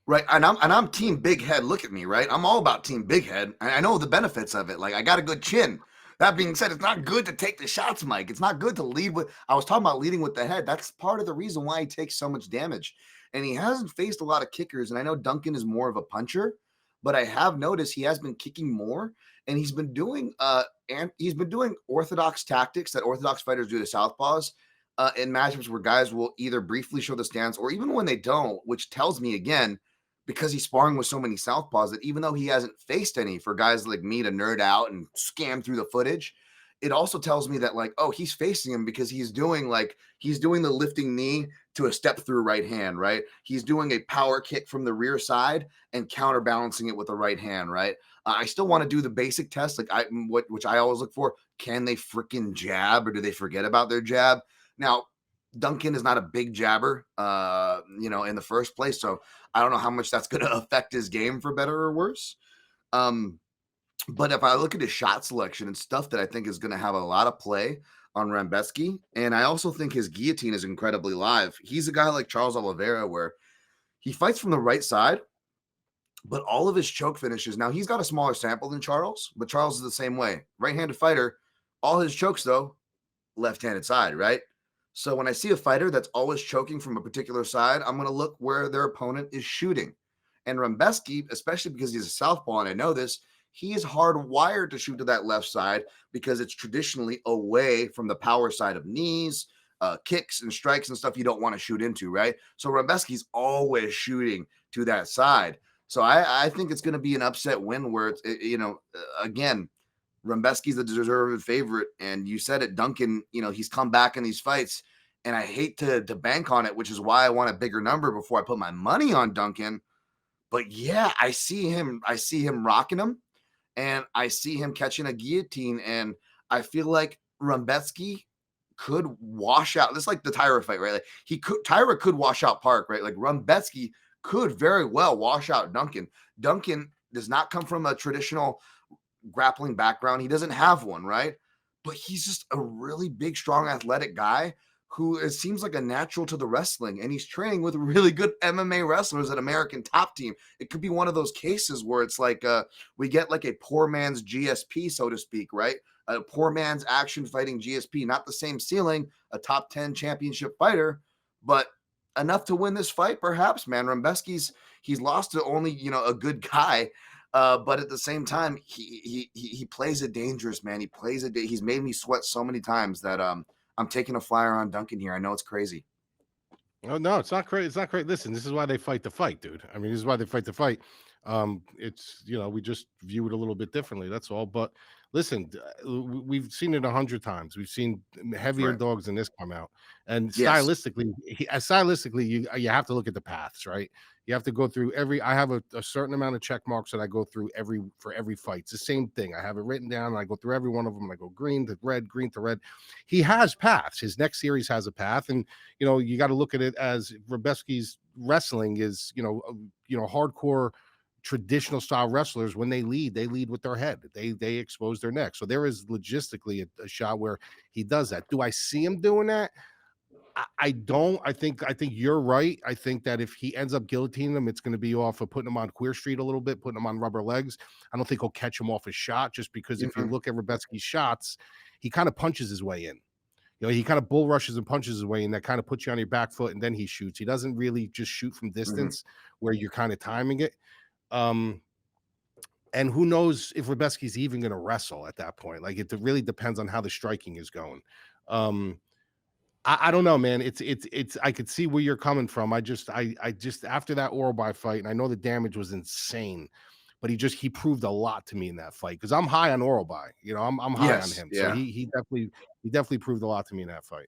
Right. And I'm team big head. Look at me, right? I'm all about team big head. I know the benefits of it. Like, I got a good chin. That being said, it's not good to take the shots, Mike. It's not good to lead with. I was talking about leading with the head. That's part of the reason why he takes so much damage. And he hasn't faced a lot of kickers. And I know Duncan is more of a puncher. but I have noticed he has been kicking more, and he's been doing orthodox tactics that orthodox fighters do to southpaws in matchups where guys will either briefly show the stance or even when they don't, which tells me again, because he's sparring with so many southpaws, that even though he hasn't faced any for guys like me to nerd out and scan through the footage, it also tells me that like, oh, he's facing him because he's doing the lifting knee to a step through right hand, right? He's doing a power kick from the rear side and counterbalancing it with the right hand, right? I still want to do the basic test, which I always look for. Can they freaking jab, or do they forget about their jab? Now, Duncan is not a big jabber, in the first place, so I don't know how much that's going to affect his game for better or worse. But if I look at his shot selection and stuff that I think is going to have a lot of play on Rębecki, and I also think his guillotine is incredibly live. He's a guy like Charles Oliveira where he fights from the right side, but all of his choke finishes, now he's got a smaller sample than Charles, but Charles is the same way. Right-handed fighter, all his chokes, though, left-handed side, right? So when I see a fighter that's always choking from a particular side, I'm going to look where their opponent is shooting. And Rębecki, especially because he's a southpaw, and I know this, he is hardwired to shoot to that left side because it's traditionally away from the power side of knees, kicks and strikes and stuff you don't want to shoot into, right? So Rębecki's always shooting to that side. So I think it's going to be an upset win where it's, again, Rębecki's the deserved favorite. And you said it, Duncan, he's come back in these fights, and I hate to bank on it, which is why I want a bigger number before I put my money on Duncan. But yeah, I see him rocking him, and I see him catching a guillotine, and I feel like Rębecki could wash out. This is like the Taira fight, right? Like Taira could wash out Park, right? Like Rębecki could very well wash out Duncan. Duncan does not come from a traditional grappling background. He doesn't have one, right? But he's just a really big, strong, athletic guy who seems like a natural to the wrestling, and he's training with really good MMA wrestlers at American Top Team. It could be one of those cases where it's like we get like a poor man's GSP, so to speak, right? A poor man's action fighting GSP, not the same ceiling, a top 10 championship fighter, but enough to win this fight, perhaps, man. He's lost to only, a good guy. But at the same time, he plays it dangerous, man. He's made me sweat so many times that I'm taking a flyer on Duncan here. I know it's crazy. Oh no, it's not crazy. It's not crazy. Listen, this is why they fight the fight, dude. I mean, this is why they fight the fight. It's we just view it a little bit differently. That's all. But listen, we've seen it 100 times. We've seen heavier dogs than this come out, and Yes. stylistically, you have to look at the paths, right? You have to go through I have a certain amount of check marks that I go through for every fight. It's the same thing. I have it written down, and I go through every one of them. I go green to red, green to red. He has paths. His next series has a path, and you got to look at it as Rębecki's wrestling is, hardcore traditional style wrestlers. When they lead with their head. They expose their neck. So there is logistically a shot where he does that. Do I see him doing that? I don't. I think you're right. I think that if he ends up guillotining him, it's going to be off of putting him on Queer Street a little bit, putting him on rubber legs. I don't think he'll catch him off his shot, just because if you look at Rębecki's shots, he kind of punches his way in. He kind of bull rushes and punches his way in. That kind of puts you on your back foot, and then he shoots. He doesn't really just shoot from distance where you're kind of timing it. And who knows if Rębecki's even going to wrestle at that point? Like, it really depends on how the striking is going. I don't know, man. It's I could see where you're coming from. I just after that Orbai fight, and I know the damage was insane, but he proved a lot to me in that fight, because I'm high on Orbai. I'm high on him. Yeah. So he definitely proved a lot to me in that fight.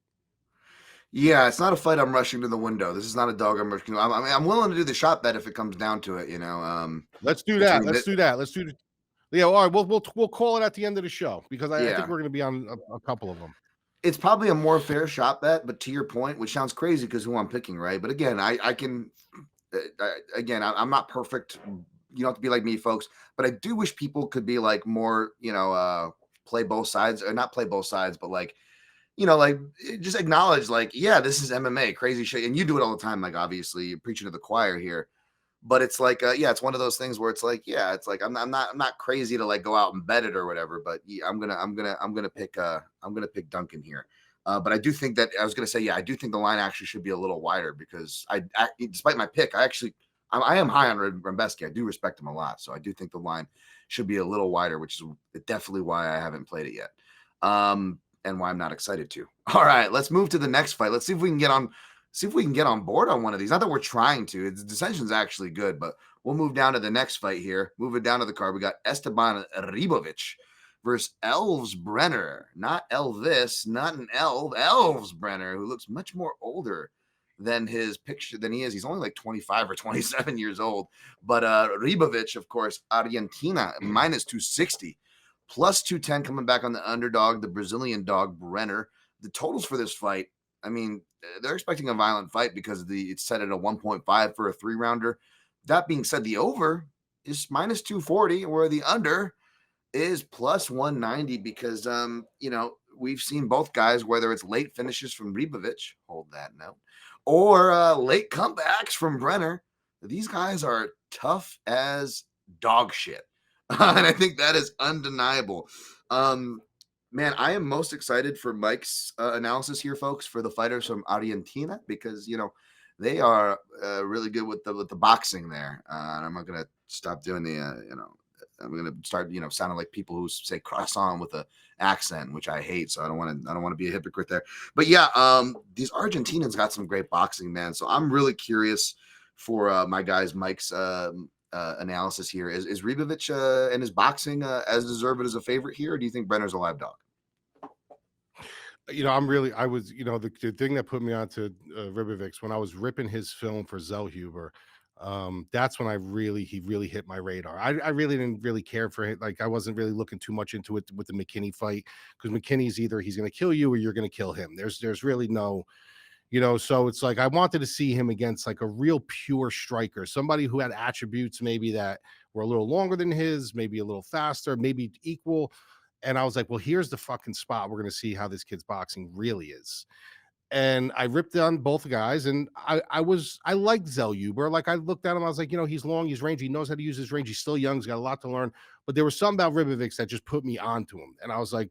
Yeah, it's not a fight I'm rushing to the window. This is not a dog I'm rushing. I'm willing to do the shot bet if it comes down to it. Let's do that. Yeah, all right. We'll call it at the end of the show, because I think we're going to be on a couple of them. It's probably a more fair shot bet, but to your point, which sounds crazy because who I'm picking, right? But again, I'm not perfect. You don't have to be like me, folks. But I do wish people could be like more, play both sides, or not play both sides, but like just acknowledge, like, yeah, this is MMA, crazy shit. And you do it all the time. Like, obviously you're preaching to the choir here, but it's like, it's one of those things where it's like, I'm not crazy to like go out and bet it or whatever, but yeah, I'm gonna pick Duncan here. But I do think that I do think the line actually should be a little wider, because despite my pick, I am high on Rębecki. I do respect him a lot, so I do think the line should be a little wider, which is definitely why I haven't played it yet, and why I'm not excited to. All right, let's move to the next fight. Let's see if we can get on board on one of these. Not that we're trying to. The dissension's actually good, but we'll move down to the next fight here. Move it down to the card. We got Esteban Ribovics versus Elves Brener. Not Elvis, not an Elves Brener, who looks much more older than his picture than he is. He's only like 25 or 27 years old. But Ribovics, of course, Argentina, minus 260, plus 210 coming back on the underdog, the Brazilian dog Brener. The totals for this fight, I mean, they're expecting a violent fight because it's set at a 1.5 for a 3-rounder. That being said, the over is minus 240, where the under is plus 190 because, we've seen both guys, whether it's late finishes from Ribovics, hold that note, or late comebacks from Brener. These guys are tough as dog shit. And I think that is undeniable. Man, I am most excited for Mike's analysis here, folks, for the fighters from Argentina, because, they are really good with the boxing there. And I'm not going to stop doing I'm going to start, sounding like people who say croissant with a accent, which I hate. So I don't want to be a hypocrite there. But yeah, these Argentinians got some great boxing, man. So I'm really curious for my guys, Mike's analysis here. Is Ribovics and his boxing as deserved as a favorite here? Or do you think Brenner's a live dog? The thing that put me onto Ribovics when I was ripping his film for Zellhuber. That's when he really hit my radar. I really didn't really care for it. Like, I wasn't really looking too much into it with the McKinney fight, because McKinney's either he's going to kill you or you're going to kill him. There's really no, so it's like I wanted to see him against like a real pure striker, somebody who had attributes maybe that were a little longer than his, maybe a little faster, maybe equal. And I was like, well, here's the fucking spot. We're going to see how this kid's boxing really is. And I ripped on both guys, and I liked Zellhuber. Like, I looked at him, I was like, he's long, he's rangy, he knows how to use his range, he's still young, he's got a lot to learn. But there was something about Ribovics that just put me onto him. And I was like,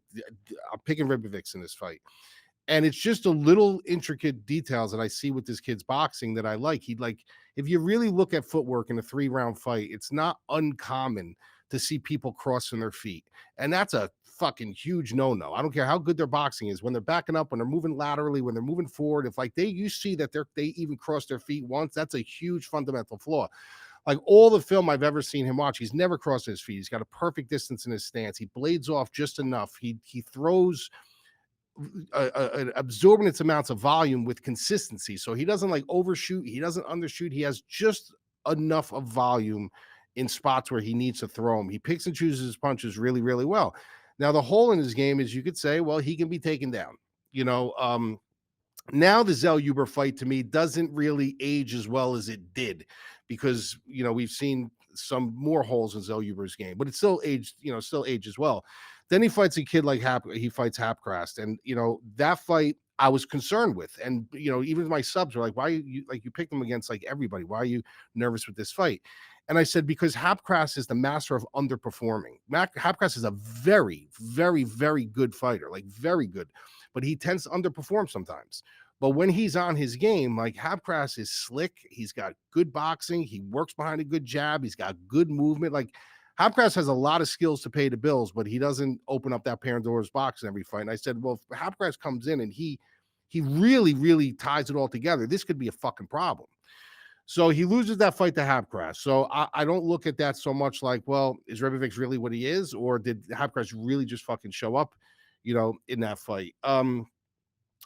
I'm picking Ribovics in this fight. And it's just a little intricate details that I see with this kid's boxing that I like. If you really look at footwork in a 3-round fight, it's not uncommon to see people crossing their feet. And that's a fucking huge no-no. I don't care how good their boxing is. When they're backing up, when they're moving laterally, when they're moving forward, if you see that they even cross their feet once, that's a huge fundamental flaw. Like, all the film I've ever seen him watch, he's never crossed his feet. He's got a perfect distance in his stance. He blades off just enough. He throws absorbent amounts of volume with consistency. So he doesn't like overshoot. He doesn't undershoot. He has just enough of volume in spots where he needs to throw them. He picks and chooses his punches really, really well. Now, the hole in his game is, you could say, well, he can be taken down. Now the Zellhuber fight to me doesn't really age as well as it did, because, we've seen some more holes in Zellhuber's game, but it still ages well. Then he fights a kid like he fights Hapcrast, and that fight I was concerned with, and even my subs were like, "Why you picked him against like everybody? Why are you nervous with this fight?" And I said, because Hapcrast is the master of underperforming. Hapcrast is a very, very, very good fighter, like very good, but he tends to underperform sometimes. But when he's on his game, like, Hapcrast is slick. He's got good boxing. He works behind a good jab. He's got good movement. Like, Hapcrast has a lot of skills to pay the bills, but he doesn't open up that Pandora's box in every fight. And I said, well, if Hapcrast comes in and he really, really ties it all together, this could be a fucking problem. So he loses that fight to Hapcrast. So I don't look at that so much like, well, is Ribovics really what he is? Or did Hapcrast really just fucking show up, in that fight?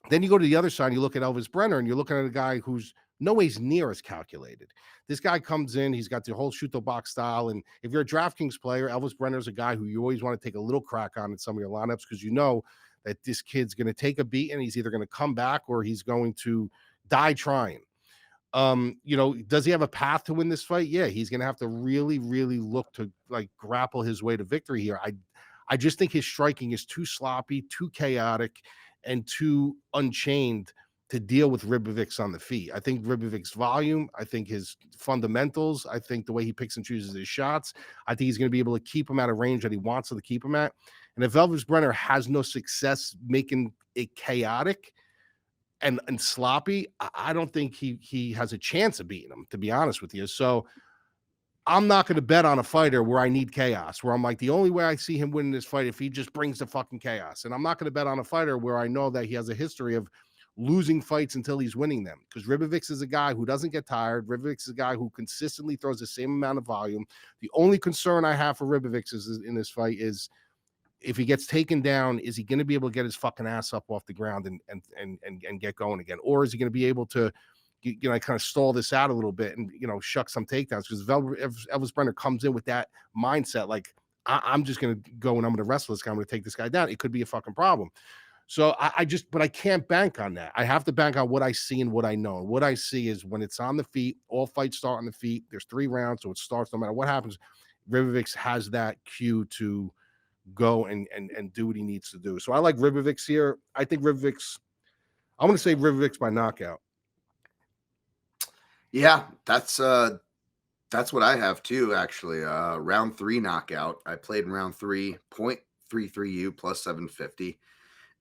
Then you go to the other side, and you look at Elvis Brener, and you're looking at a guy who's no ways near as calculated. This guy comes in, he's got the whole shoot the box style. And if you're a DraftKings player, Elvis Brener is a guy who you always want to take a little crack on in some of your lineups, because you know that this kid's going to take a beat, and he's either going to come back or he's going to die trying. Does he have a path to win this fight? Yeah, he's going to have to really, really look to like grapple his way to victory here. I just think his striking is too sloppy, too chaotic, and too unchained to deal with Ribovics on the feet. I think Ribovics' volume, I think his fundamentals, I think the way he picks and chooses his shots, I think he's going to be able to keep him at a range that he wants to keep him at. And if Elvis Brener has no success making it chaotic, and sloppy, I don't think he has a chance of beating him, to be honest with you. So I'm not going to bet on a fighter where I need chaos, where I'm like, the only way I see him winning this fight if he just brings the fucking chaos. And I'm not going to bet on a fighter where I know that he has a history of losing fights until he's winning them. Because Ribovics is a guy who doesn't get tired. Ribovics is a guy who consistently throws the same amount of volume. The only concern I have for Ribovics is in this fight is if he gets taken down, is he going to be able to get his fucking ass up off the ground and get going again? Or is he going to be able to, kind of stall this out a little bit and, shuck some takedowns? Because Elvis Brener comes in with that mindset, like, I'm just going to go and I'm going to wrestle this guy. I'm going to take this guy down. It could be a fucking problem. So but I can't bank on that. I have to bank on what I see and what I know. And what I see is when it's on the feet, all fights start on the feet. There's 3 rounds, so it starts no matter what happens. Ribovics has that cue to go and do what he needs to do. So I like Ribovics here. I think Ribovics, I'm going to say Ribovics by knockout. Yeah, that's what I have too, actually. Round 3 knockout. I played in round 3, 0.33U plus 750.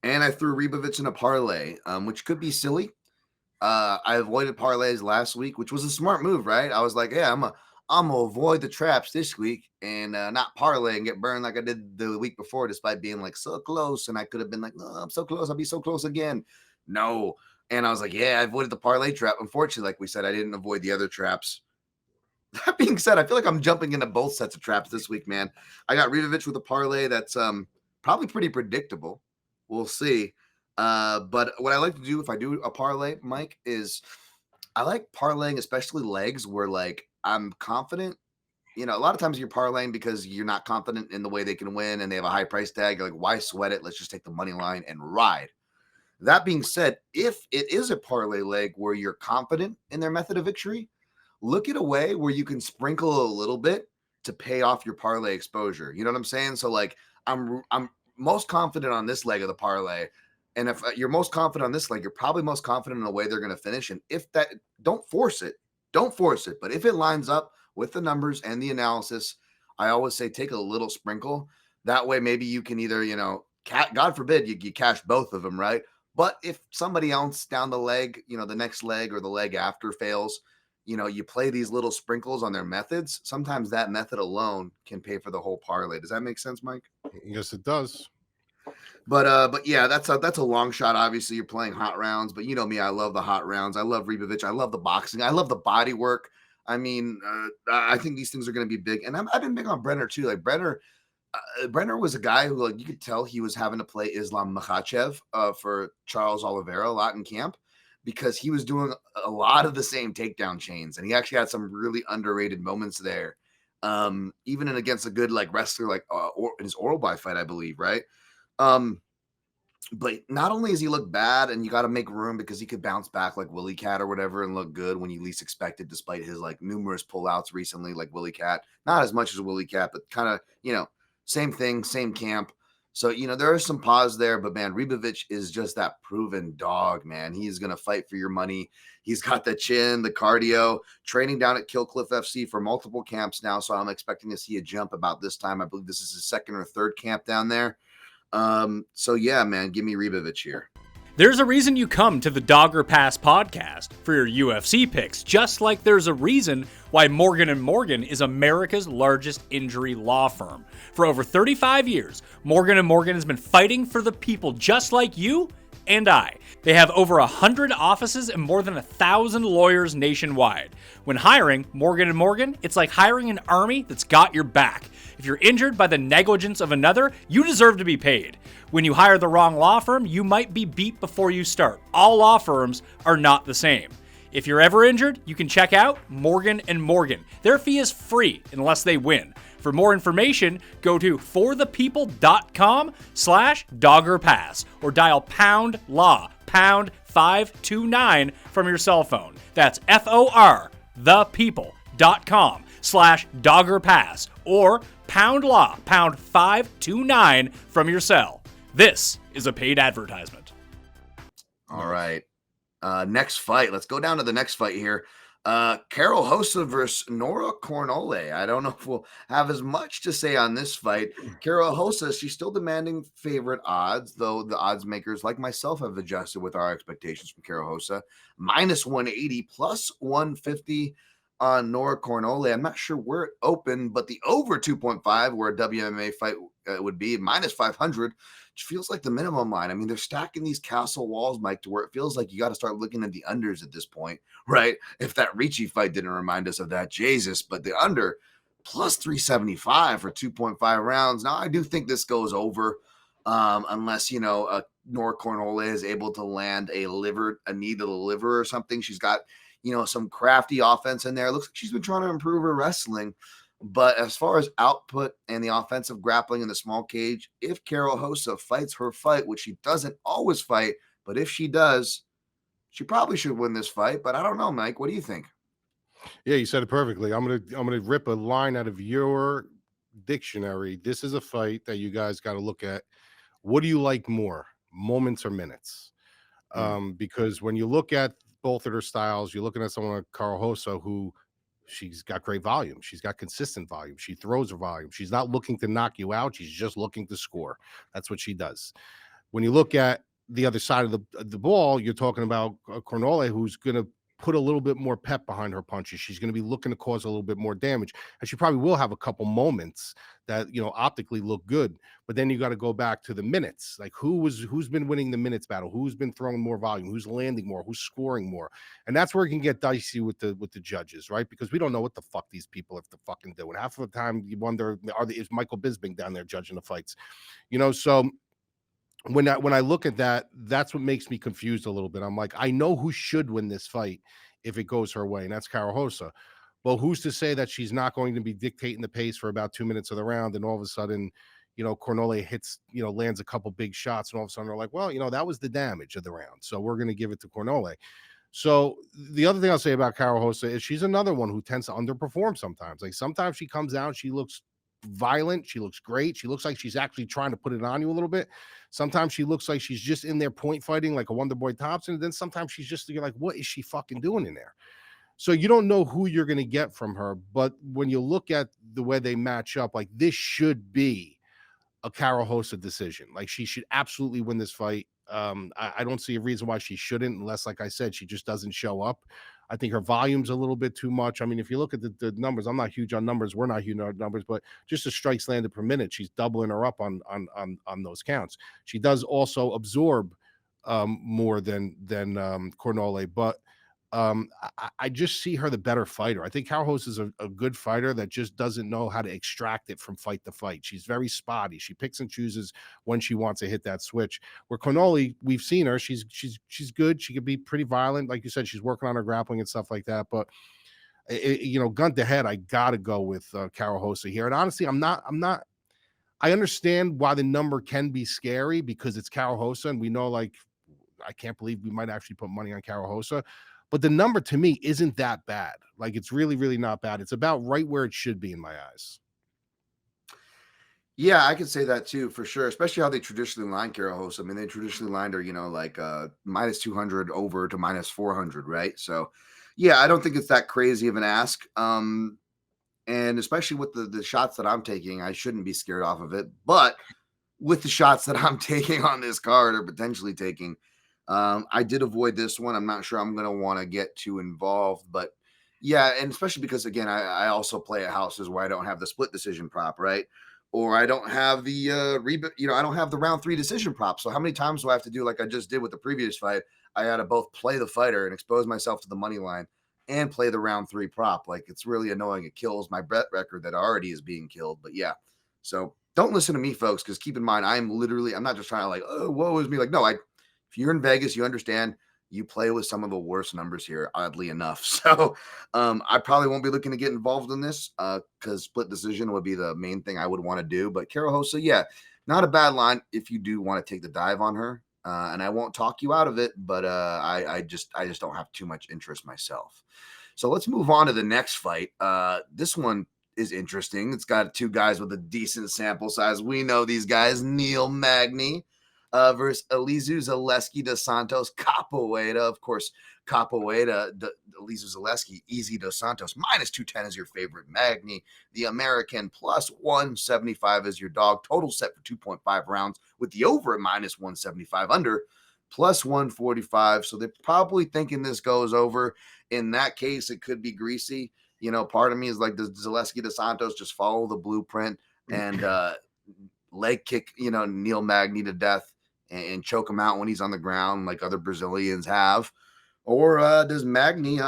And I threw Ribovics in a parlay, which could be silly. I avoided parlays last week, which was a smart move, right? I was like, yeah, I'm gonna avoid the traps this week and not parlay and get burned like I did the week before, despite being like so close. And I could have been like, no, I'm so close. I'll be so close again. No. And I was like, yeah, I avoided the parlay trap. Unfortunately, like we said, I didn't avoid the other traps. That being said, I feel like I'm jumping into both sets of traps this week, man. I got Ribovics with a parlay that's probably pretty predictable. We'll see. But what I like to do if I do a parlay, Mike, is I like parlaying, especially legs, where like I'm confident. A lot of times you're parlaying because you're not confident in the way they can win and they have a high price tag. You're like, why sweat it? Let's just take the money line and ride. That being said, if it is a parlay leg where you're confident in their method of victory, look at a way where you can sprinkle a little bit to pay off your parlay exposure. You know what I'm saying? So like I'm most confident on this leg of the parlay. And if you're most confident on this leg, you're probably most confident in the way they're going to finish. And if that, don't force it. But if it lines up with the numbers and the analysis, I always say take a little sprinkle. That way, maybe you can either, God forbid you cash both of them, right? But if somebody else down the leg, the next leg or the leg after fails, you play these little sprinkles on their methods. Sometimes that method alone can pay for the whole parlay. Does that make sense, Mike? Yes, it does. But yeah, that's a long shot. Obviously, you're playing hot rounds, but you know me, I love the hot rounds. I love Ribovics. I love the boxing. I love the body work. I mean, I think these things are going to be big, and I've been big on Brener too. Like Brener was a guy who, like, you could tell he was having to play Islam Makhachev for Charles Oliveira a lot in camp because he was doing a lot of the same takedown chains, and he actually had some really underrated moments there. Even against a good like wrestler like in his Oralby fight, I believe, right? But not only does he look bad, and you got to make room because he could bounce back like Willie Cat or whatever and look good when you least expect it, despite his like numerous pullouts recently, like Willie Cat. Not as much as Willie Cat, but kind of, same thing, same camp. So, there are some pause there, but man, Ribovics is just that proven dog, man. He's going to fight for your money. He's got the chin, the cardio, training down at Killcliff FC for multiple camps now. So I'm expecting to see a jump about this time. I believe this is his 2nd or 3rd camp down there. So yeah, man, give me Ribovics here. There's a reason you come to the Dogger Pass podcast for your UFC picks, just like there's a reason why Morgan & Morgan is America's largest injury law firm. For over 35 years, Morgan & Morgan has been fighting for the people just like you and I. They have over 100 offices and more than 1,000 lawyers nationwide. When hiring Morgan & Morgan, it's like hiring an army that's got your back. If you're injured by the negligence of another, you deserve to be paid. When you hire the wrong law firm, you might be beat before you start. All law firms are not the same. If you're ever injured, you can check out Morgan & Morgan. Their fee is free unless they win. For more information, go to forthepeople.com/doggerpass or dial pound law, pound 529 from your cell phone. That's FOR thepeople.com/doggerpass or pound law, pound 529 from your cell. This is a paid advertisement. All right. Next fight. Let's go down to the next fight here. Karol Rosa versus Nora Cornolle. I don't know if we'll have as much to say on this fight. Karol Rosa, she's still demanding favorite odds, though the odds makers like myself have adjusted with our expectations from Karol Rosa. Minus 180, plus 150 on Nora Cornolle. I'm not sure where it opened, but the over 2.5, where a WMA fight would be, minus 500, which feels like the minimum line. I mean, they're stacking these castle walls, Mike, to where it feels like you got to start looking at the unders at this point, right? If that Ricci fight didn't remind us of that, Jesus, but the under plus 375 for 2.5 rounds. Now, I do think this goes over, unless, Nora Cornolle is able to land a knee to the liver or something. She's got, some crafty offense in there. It looks like she's been trying to improve her wrestling. But as far as output and the offensive grappling in the small cage, if Karol Rosa fights her fight, which she doesn't always fight, but if she does, she probably should win this fight. But I don't know, Mike. What do you think? Yeah, you said it perfectly. I'm gonna rip a line out of your dictionary. This is a fight that you guys got to look at. What do you like more, moments or minutes? Because when you look at both of their styles, you're looking at someone like Karol Rosa, who she's got great volume. She's got consistent volume. She throws her volume. She's not looking to knock you out. She's just looking to score. That's what she does. When you look at the other side of the ball, you're talking about Cornolle, who's going to put a little bit more pep behind her punches. She's going to be looking to cause a little bit more damage, and she probably will have a couple moments that optically look good. But then you got to go back to the minutes, like who's been winning the minutes battle, who's been throwing more volume, who's landing more, who's scoring more, and that's where it can get dicey with the judges, right? Because we don't know what the fuck these people have to fucking do, and half of the time you wonder, is Michael Bisping down there judging the fights, so. When I look at that, that's what makes me confused a little bit. I'm like, I know who should win this fight if it goes her way, and that's Karol Rosa. Well, who's to say that she's not going to be dictating the pace for about 2 minutes of the round, and all of a sudden, Cornolle hits, lands a couple big shots, and all of a sudden they're like, well, that was the damage of the round, so we're going to give it to Cornolle. So the other thing I'll say about Karol Rosa is she's another one who tends to underperform sometimes. Like sometimes she comes out, she looks violent, she looks great, she looks like she's actually trying to put it on you a little bit. Sometimes she looks like she's just in there point fighting like a Wonder Boy Thompson, and then sometimes you're like, what is she fucking doing in there? So you don't know who you're going to get from her. But when you look at the way they match up, like this should be a Karol Rosa decision. Like she should absolutely win this fight. I don't see a reason why she shouldn't, unless, like I said, she just doesn't show up. I think her volume's a little bit too much. I mean, if you look at the numbers, I'm not huge on numbers. We're not huge on numbers, but just the strikes landed per minute, she's doubling her up on those counts. She does also absorb more than Cornolle, but I just see her the better fighter. I think Karol Rosa is a good fighter that just doesn't know how to extract it from fight to fight. She's very spotty. She picks and chooses when she wants to hit that switch. Where Cornolle, we've seen her. She's good. She could be pretty violent. Like you said, she's working on her grappling and stuff like that. But gun to head, I gotta go with Karol Rosa here. And honestly, I'm not. I understand why the number can be scary because it's Karol Rosa, and we know, like, I can't believe we might actually put money on Karol Rosa. But the number to me isn't that bad. Like, it's really, really not bad. It's about right where it should be in my eyes. Yeah, I could say that too, for sure. Especially how they traditionally line Karol Rosa. I mean, they traditionally lined her, like minus 200 over to minus 400, right? So, yeah, I don't think it's that crazy of an ask. And especially with the shots that I'm taking, I shouldn't be scared off of it. But with the shots that I'm taking on this card or potentially taking, I did avoid this one. I'm not sure I'm going to want to get too involved, but yeah. And especially because, again, I also play at houses where I don't have the split decision prop, right? Or I don't have the, I don't have the round 3 decision prop. So how many times do I have to do, like I just did with the previous fight? I had to both play the fighter and expose myself to the money line and play the round 3 prop. Like, it's really annoying. It kills my bet record that already is being killed. But yeah, so don't listen to me, folks, because keep in mind, I'm not just trying to, like, oh, woe is me. Like, no, if you're in Vegas, you understand you play with some of the worst numbers here, oddly enough. So I probably won't be looking to get involved in this because split decision would be the main thing I would want to do. But Karol Rosa, yeah, not a bad line if you do want to take the dive on her. And I won't talk you out of it, but I just don't have too much interest myself. So let's move on to the next fight. This one is interesting. It's got 2 guys with a decent sample size. We know these guys, Neil Magny versus Elizeu, Zaleski, Dos Santos, Capoeira. Of course, Capoeira, Elizeu, Zaleski, easy Dos Santos. -210 is your favorite. Magny, the American, +175 is your dog. Total set for 2.5 rounds with the over at -175, under +145. So they're probably thinking this goes over. In that case, it could be greasy. Part of me is like, does Zaleski Dos Santos just follow the blueprint and leg kick, Neil Magny to death and choke him out when he's on the ground like other Brazilians have? Or does Magny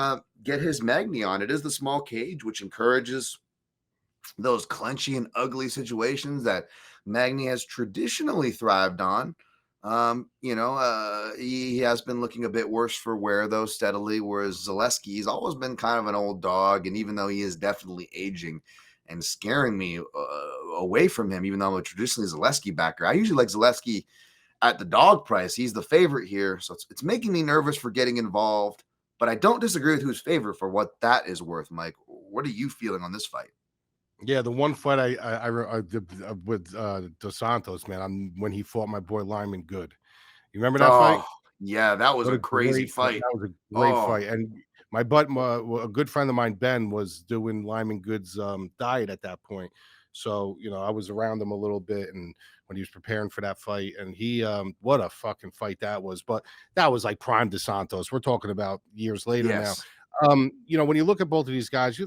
get his Magny on? It is the small cage, which encourages those clenchy and ugly situations that Magny has traditionally thrived on. He has been looking a bit worse for wear, though, steadily, whereas Zaleski, he's always been kind of an old dog, and even though he is definitely aging and scaring me away from him, even though I'm a traditionally Zaleski backer, I usually like Zaleski at the dog price. He's the favorite here, so it's making me nervous for getting involved, but I don't disagree with who's favorite for what that is worth. Mike, what are you feeling on this fight? Yeah, the one fight I did with Dos Santos, man, when he fought my boy Lyman Good. You remember that fight? Yeah, that was a crazy fight. That was a great fight. And a good friend of mine, Ben, was doing Lyman Good's diet at that point. So, I was around him a little bit, and when he was preparing for that fight, and he what a fucking fight that was. But that was like prime Dos Santos. We're talking about years later now. When you look at both of these guys,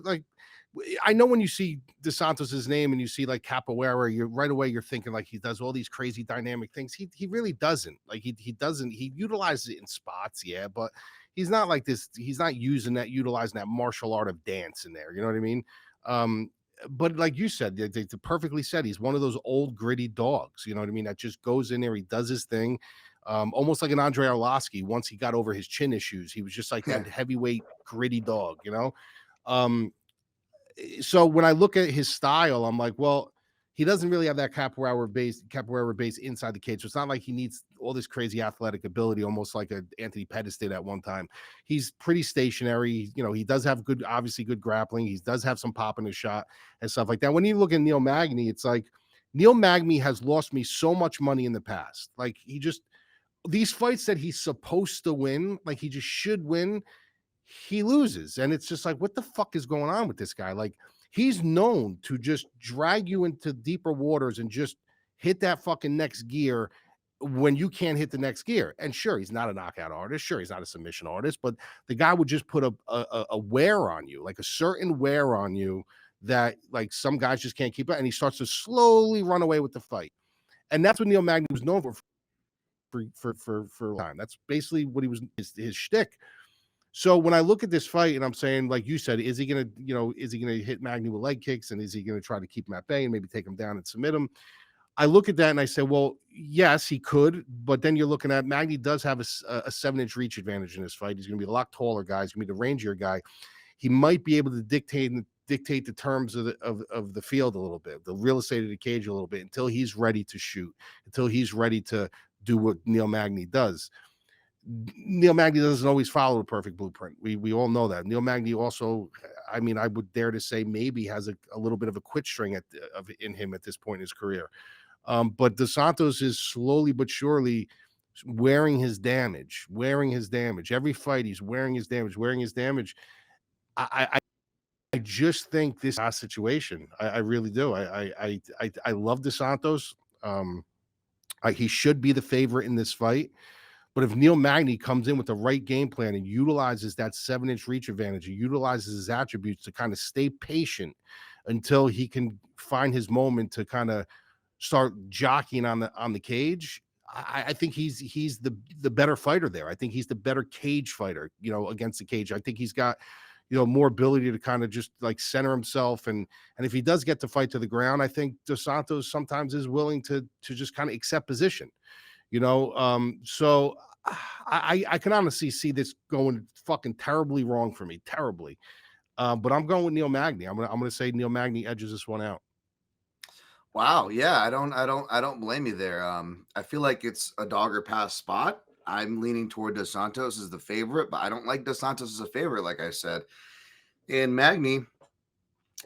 I know when you see Dos Santos's name and you see like Capoeira, you're thinking like he does all these crazy dynamic things. He really doesn't. Like he doesn't. He utilizes it in spots, yeah, but he's not like this. He's not utilizing that martial art of dance in there. You know what I mean? But like you said, they perfectly said, he's one of those old gritty dogs. You know what I mean? That just goes in there, he does his thing. Almost like an Andrey Arlovski. Once he got over his chin issues, he was just like that heavyweight gritty dog. So when I look at his style, I'm like, well, he doesn't really have that capoeira base inside the cage. So it's not like he needs all this crazy athletic ability, almost like a Anthony Pettis did at one time. He's pretty stationary. He does have obviously good grappling. He does have some pop in his shot and stuff like that. When you look at Neil Magny, it's like Neil Magny has lost me so much money in the past. Like these fights that he's supposed to win, like he just should win, he loses. And it's just like, what the fuck is going on with this guy? Like, he's known to just drag you into deeper waters and just hit that fucking next gear when you can't hit the next gear. And sure, he's not a knockout artist. Sure, he's not a submission artist, but the guy would just put a wear on you, like a certain wear on you that like some guys just can't keep up. And he starts to slowly run away with the fight. And that's what Neil Magny was known for a time. That's basically what he was, his shtick. So when I look at this fight and I'm saying, like you said, is he gonna hit Magny with leg kicks, and is he gonna try to keep him at bay and maybe take him down and submit him? I look at that and I say, well, yes, he could, but then you're looking at Magny does have a 7-inch reach advantage in this fight. He's gonna be a lot taller guy. He's gonna be the rangier guy. He might be able to dictate the terms of the field a little bit, the real estate of the cage a little bit, until he's ready to shoot, until he's ready to do what Neil Magny does. Neil Magny doesn't always follow the perfect blueprint. We all know that. Neil Magny also, I mean, I would dare to say maybe has a little bit of a quit string in him at this point in his career. But Dos Santos is slowly but surely wearing his damage. Every fight he's wearing his damage. I just think this situation. I really do. I love Dos Santos. He should be the favorite in this fight. But if Neil Magny comes in with the right game plan and utilizes that 7-inch reach advantage, he utilizes his attributes to kind of stay patient until he can find his moment to kind of start jockeying on the cage, I think he's the better fighter there. I think he's the better cage fighter, against the cage. I think he's got, more ability to kind of just like center himself. And if he does get to fight to the ground, I think Dos Santos sometimes is willing to just kind of accept position. So I can honestly see this going fucking terribly wrong for me, terribly. But I'm going with Neil Magny. I'm gonna say Neil Magny edges this one out. Wow, yeah, I don't blame you there. I feel like it's a dog or pass spot. I'm leaning toward Dos Santos as the favorite, but I don't like Dos Santos as a favorite, like I said. And Magny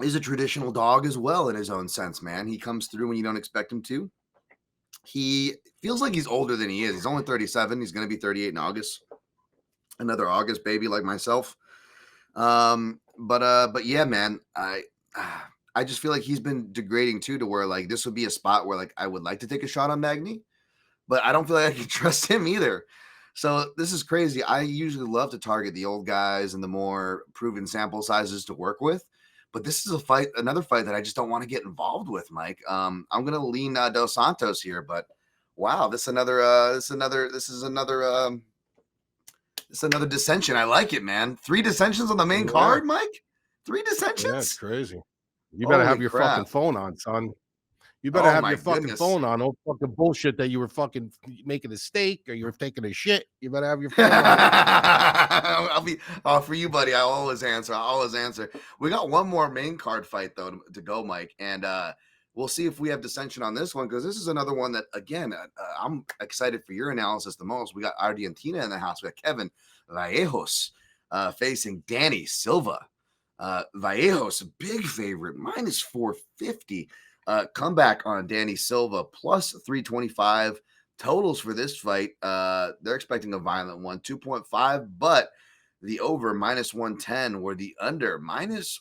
is a traditional dog as well in his own sense, man. He comes through when you don't expect him to. He feels like he's older than he is. He's only 37. He's going to be 38 in August. Another August baby like myself. But yeah, man, I just feel like he's been degrading too, to where like this would be a spot where like I would like to take a shot on Magny, but I don't feel like I can trust him either. So this is crazy. I usually love to target the old guys and the more proven sample sizes to work with. But this is another fight that I just don't want to get involved with, Mike. I'm gonna lean Dos Santos here, but wow, this is another dissension. I like it, man. 3 dissensions on the main card, Mike. 3 dissensions. Yeah, it's crazy. You better have your fucking phone on, son. You better have your fucking phone on. No fucking bullshit that you were fucking making a steak or you were taking a shit. You better have your phone on. For you, buddy. I always answer. We got one more main card fight though to go, Mike, and we'll see if we have dissension on this one, because this is another one that, again, I'm excited for your analysis the most. We got Argentina in the house. We got Kevin Vallejos facing Danny Silva. Vallejos, big favorite, minus 450. Comeback on Danny Silva, plus 325. Totals for this fight, they're expecting a violent one, 2.5, but the over minus 110, where the under minus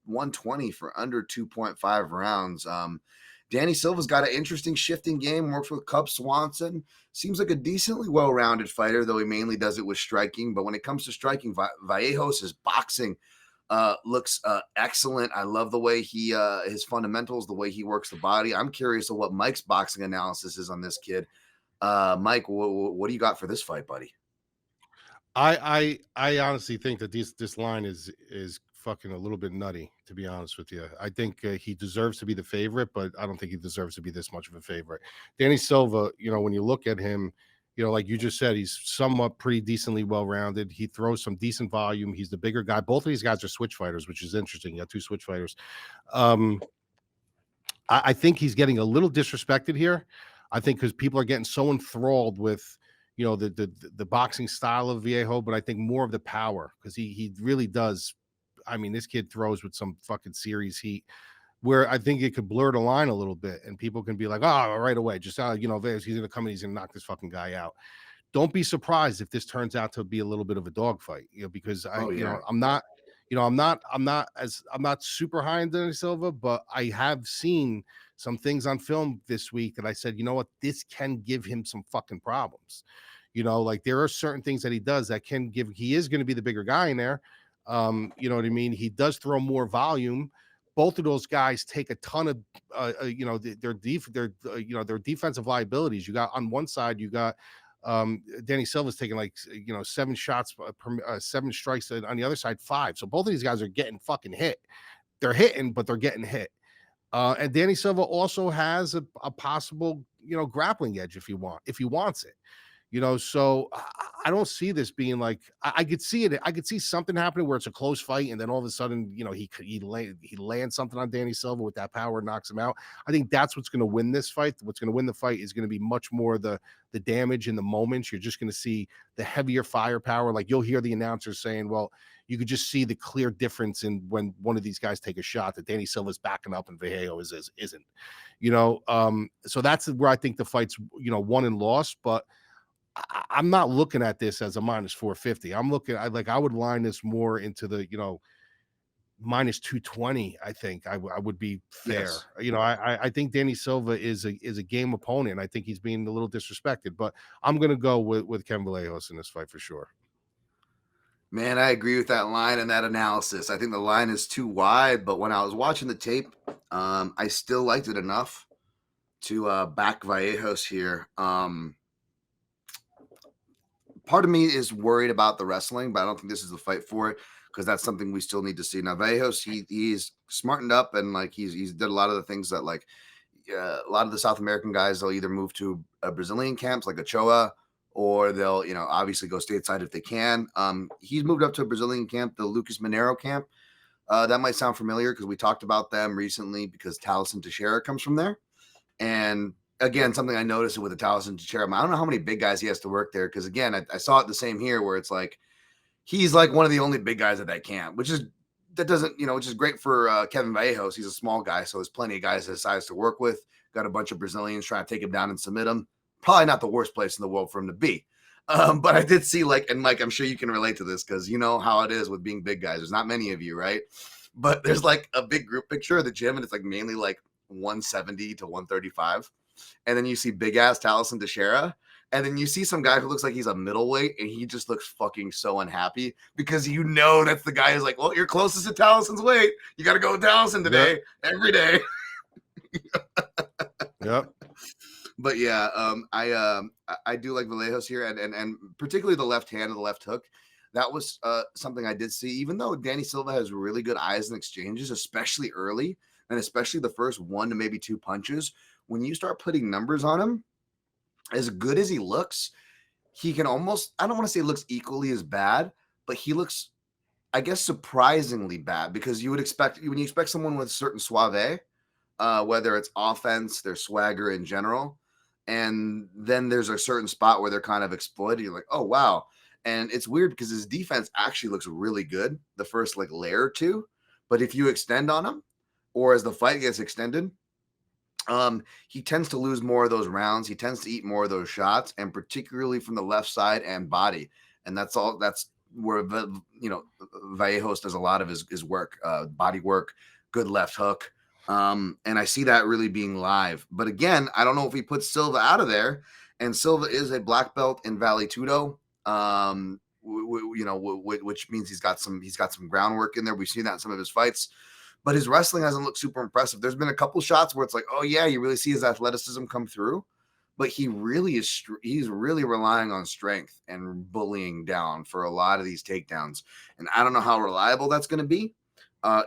120 for under 2.5 rounds. Danny Silva's got an interesting shifting game, works with Cub Swanson. Seems like a decently well-rounded fighter, though he mainly does it with striking. But when it comes to striking, Vallejos' boxing looks excellent. I love the way he his fundamentals, the way he works the body. I'm curious of what Mike's boxing analysis is on this kid. Mike, what do you got for this fight, buddy? I honestly think that this line is fucking a little bit nutty, to be honest with you. I think he deserves to be the favorite, but I don't think he deserves to be this much of a favorite. Danny Silva, when you look at him, like you just said, he's somewhat pretty decently well-rounded. He throws some decent volume. He's the bigger guy. Both of these guys are switch fighters, which is interesting. You got 2 switch fighters. I think he's getting a little disrespected here. I think because people are getting so enthralled with, the boxing style of Viejo, but I think more of the power, because he really does. I mean, this kid throws with some fucking serious heat, where I think it could blur the line a little bit, and people can be like, oh, right away, just Vegas, he's gonna come in, he's gonna knock this fucking guy out. Don't be surprised if this turns out to be a little bit of a dogfight, because I'm not super high on Danny Silva, but I have seen some things on film this week that I said, you know what, this can give him some fucking problems. Like there are certain things that he does that can give. He is going to be the bigger guy in there. You know what I mean? He does throw more volume. Both of those guys take a ton of, their defensive liabilities. You got on one side, you got Danny Silva's taking 7 shots, 7 strikes, on the other side 5. So both of these guys are getting fucking hit. They're hitting, but they're getting hit. And Danny Silva also has a possible, grappling edge if he wants it. So I don't see this being like, I could see it. I could see something happening where it's a close fight, and then all of a sudden, he lands something on Danny Silva with that power, knocks him out. I think that's what's going to win this fight. What's going to win the fight is going to be much more the damage in the moments. You're just going to see the heavier firepower. Like you'll hear the announcers saying, well, you could just see the clear difference in when one of these guys take a shot that Danny Silva's backing up and Vallejos isn't. So that's where I think the fight's, won and lost, but I'm not looking at this as a minus 450. I'm looking at I would line this more into the, minus 220. I think I would be fair. Yes. I think Danny Silva is a game opponent. I think he's being a little disrespected, but I'm going to go with Kevin Vallejos in this fight for sure. Man, I agree with that line and that analysis. I think the line is too wide, but when I was watching the tape, I still liked it enough to back Vallejos here. Part of me is worried about the wrestling, but I don't think this is the fight for it, because that's something we still need to see. Now, Vallejos, he's smartened up, and he's did a lot of the things that a lot of the South American guys, they'll either move to Brazilian camps like Ochoa, or they'll obviously go stateside if they can. He's moved up to a Brazilian camp, the Lucas Mineiro camp. That might sound familiar because we talked about them recently, because Talison Teixeira comes from there, and again, something I noticed with the Talison Teixeira, I don't know how many big guys he has to work there, because again, I saw it the same here, where it's like he's like one of the only big guys at that camp, which is great for Kevin Vallejos. He's a small guy, so there's plenty of guys his size to work with. got a bunch of Brazilians trying to take him down and submit him. Probably not the worst place in the world for him to be. But I did see, like, and Mike, I'm sure you can relate to this because you know how it is with being big guys. There's not many of you, right? But there's like a big group picture of the gym, and it's like mainly like 170 to 135. And then you see big ass Taliesin Teixeira. And then you see some guy who looks like he's a middleweight, and he just looks fucking so unhappy because you know that's the guy who's like, well, you're closest to Talison's weight. You got to go with Taliesin today, every day. Yep. But yeah, I do like Vallejos here, and particularly the left hand and the left hook. That was something I did see. Even though Danny Silva has really good eyes and exchanges, especially early, and especially the first 1 to maybe 2 punches, when you start putting numbers on him, as good as he looks, he can almost, I don't want to say looks equally as bad, but he looks, I guess, surprisingly bad, because you would expect, when you expect someone with certain suave, whether it's offense, their swagger in general, and then there's a certain spot where they're kind of exploited. You're like, oh, wow. And it's weird because his defense actually looks really good the first like layer or two. But if you extend on him, or as the fight gets extended, he tends to lose more of those rounds. He tends to eat more of those shots, and particularly from the left side and body. And that's where, you know, Vallejos does a lot of his work, body work, good left hook. And I see that really being live. But again, I don't know if he puts Silva out of there. And Silva is a black belt in Vale Tudo, you know, which means he's got some groundwork in there. We've seen that in some of his fights. But his wrestling hasn't looked super impressive. There's been a couple shots where it's like, oh yeah, you really see his athleticism come through, but he's really relying on strength and bullying down for a lot of these takedowns. And I don't know how reliable that's going to be,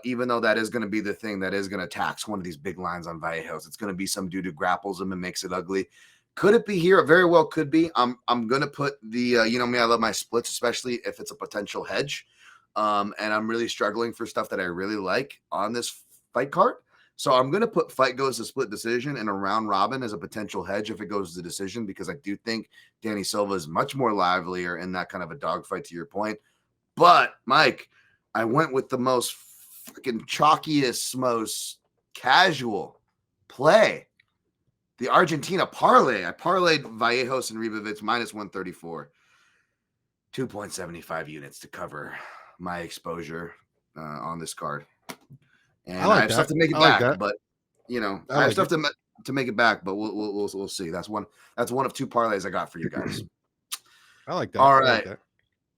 even though that is going to be the thing that is going to tax one of these big lines on Vallejos. It's going to be some dude who grapples him and makes it ugly. Could it be here? It very well could be. I'm going to put the, you know me, I love my splits, especially if it's a potential hedge. And I'm really struggling for stuff that I really like on this fight card. So I'm going to put fight goes to split decision and a round robin as a potential hedge if it goes to decision, because I do think Danny Silva is much more livelier in that kind of a dogfight, to your point. But Mike, I went with the most fucking chalkiest, most casual play. The Argentina parlay. I parlayed Vallejos and Ribovics minus 134. 2.75 units to cover my exposure on this card. And I have stuff to make it back, but you know, I have stuff to make it back, but we'll see. That's one of 2 parlays I got for you guys. I like that. All right.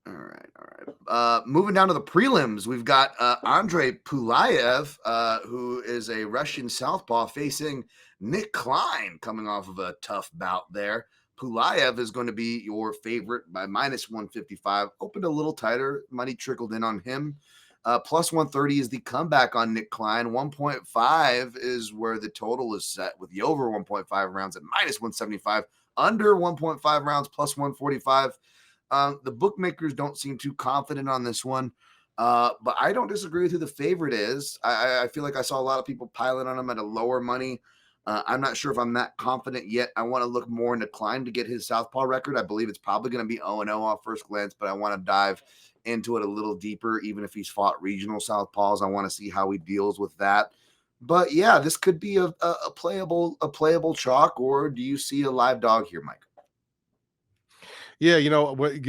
All right. Moving down to the prelims, we've got Andrey Pulyaev, who is a Russian southpaw, facing Nick Klein, coming off of a tough bout there. Pulyaev is going to be your favorite by minus 155. Opened a little tighter. Money trickled in on him. Plus 130 is the comeback on Nick Klein. 1.5 is where the total is set, with the over 1.5 rounds at minus 175. Under 1.5 rounds, plus 145. The bookmakers don't seem too confident on this one. But I don't disagree with who the favorite is. I feel like I saw a lot of people piling on him at a lower money. I'm not sure if I'm that confident yet. I want to look more into Klein to get his southpaw record. I believe it's probably going to be 0-0 off first glance, but I want to dive into it a little deeper. Even if he's fought regional southpaws, I want to see how he deals with that. But yeah, this could be a playable chalk. Or do you see a live dog here, Mike? Yeah,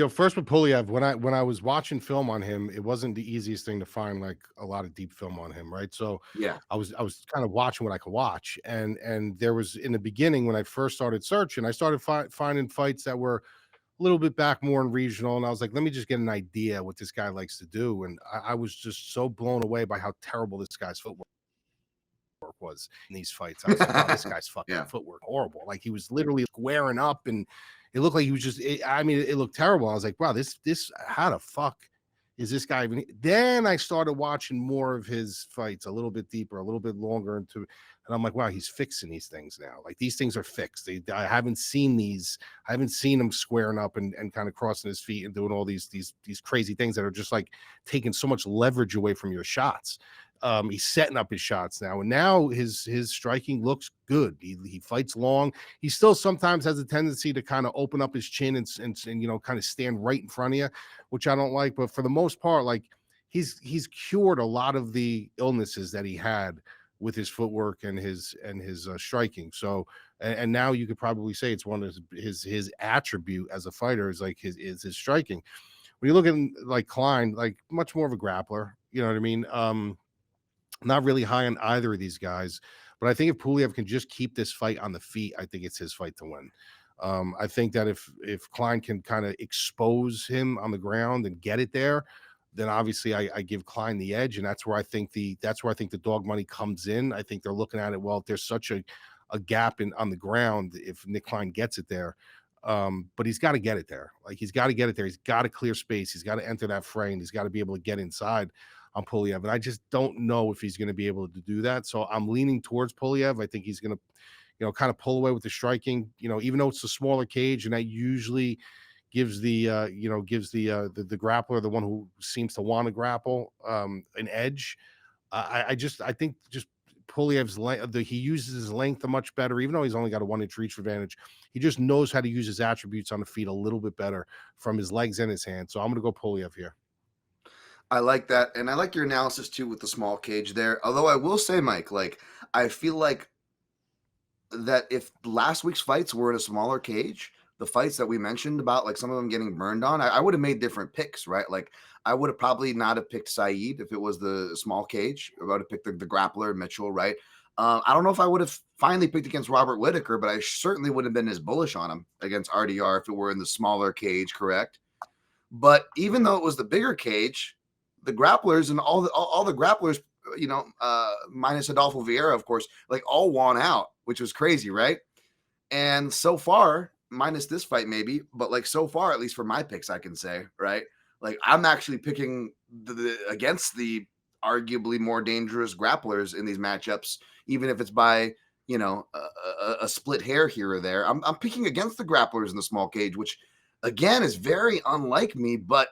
first with Pulyaev, when I was watching film on him, it wasn't the easiest thing to find like a lot of deep film on him, right? So yeah, I was kind of watching what I could watch, and there was, in the beginning when I first started searching, I started finding fights that were a little bit back more in regional, and I was like, let me just get an idea what this guy likes to do, and I was just so blown away by how terrible this guy's footwork was in these fights. I was like, wow, this guy's fucking footwork horrible. Like, he was literally squaring up, and it looked like he was just, it looked terrible. I was like, wow, this, how the fuck is this guy even? Then I started watching more of his fights, a little bit deeper, a little bit longer into, and I'm like, wow, he's fixing these things now. Like, these things are fixed. I haven't seen these. I haven't seen him squaring up and kind of crossing his feet and doing all these crazy things that are just like taking so much leverage away from your shots. He's setting up his shots now, and now his striking looks good. He fights long. He still sometimes has a tendency to kind of open up his chin and kind of stand right in front of you, which I don't like. But for the most part, like, he's cured a lot of the illnesses that he had with his footwork and his striking. So, and now you could probably say it's one of his attribute as a fighter is like his striking. When you look at like Klein, like much more of a grappler, you know what I mean? Not really high on either of these guys, but I think if Pulyaev can just keep this fight on the feet, I think it's his fight to win. I think that if Klein can kind of expose him on the ground and get it there, then obviously I give Klein the edge, and that's where I think the dog money comes in. I think they're looking at it. Well, if there's such a gap on the ground, if Nick Klein gets it there, but he's got to get it there. Like he's got to get it there. He's got to clear space. He's got to enter that frame. He's got to be able to get inside on Pulyaev, and I just don't know if he's going to be able to do that. So I'm leaning towards Pulyaev. I think he's going to, kind of pull away with the striking. Even though it's a smaller cage, and that usually gives the grappler, the one who seems to want to grapple, an edge. I think Pulyev's length, he uses his length much better, even though he's only got a 1-inch reach advantage. He just knows how to use his attributes on the feet a little bit better from his legs and his hands. So I'm going to go Pulyaev here. I like that. And I like your analysis too with the small cage there. Although I will say, Mike, like, I feel like that if last week's fights were in a smaller cage, the fights that we mentioned about, like some of them getting burned on, I would have made different picks, right? Like I would have probably not have picked Saeed if it was the small cage. I would have picked the grappler, Mitchell, right? I don't know if I would have finally picked against Robert Whittaker, but I certainly would have been as bullish on him against RDR if it were in the smaller cage, correct? But even though it was the bigger cage, the grapplers and all the grapplers, minus Rodolfo Vieira, of course, like all won out, which was crazy, right? And so far, minus this fight maybe, but like so far, at least for my picks, I can say, right? Like I'm actually picking against the arguably more dangerous grapplers in these matchups, even if it's by, a split hair here or there. I'm picking against the grapplers in the small cage, which again is very unlike me, but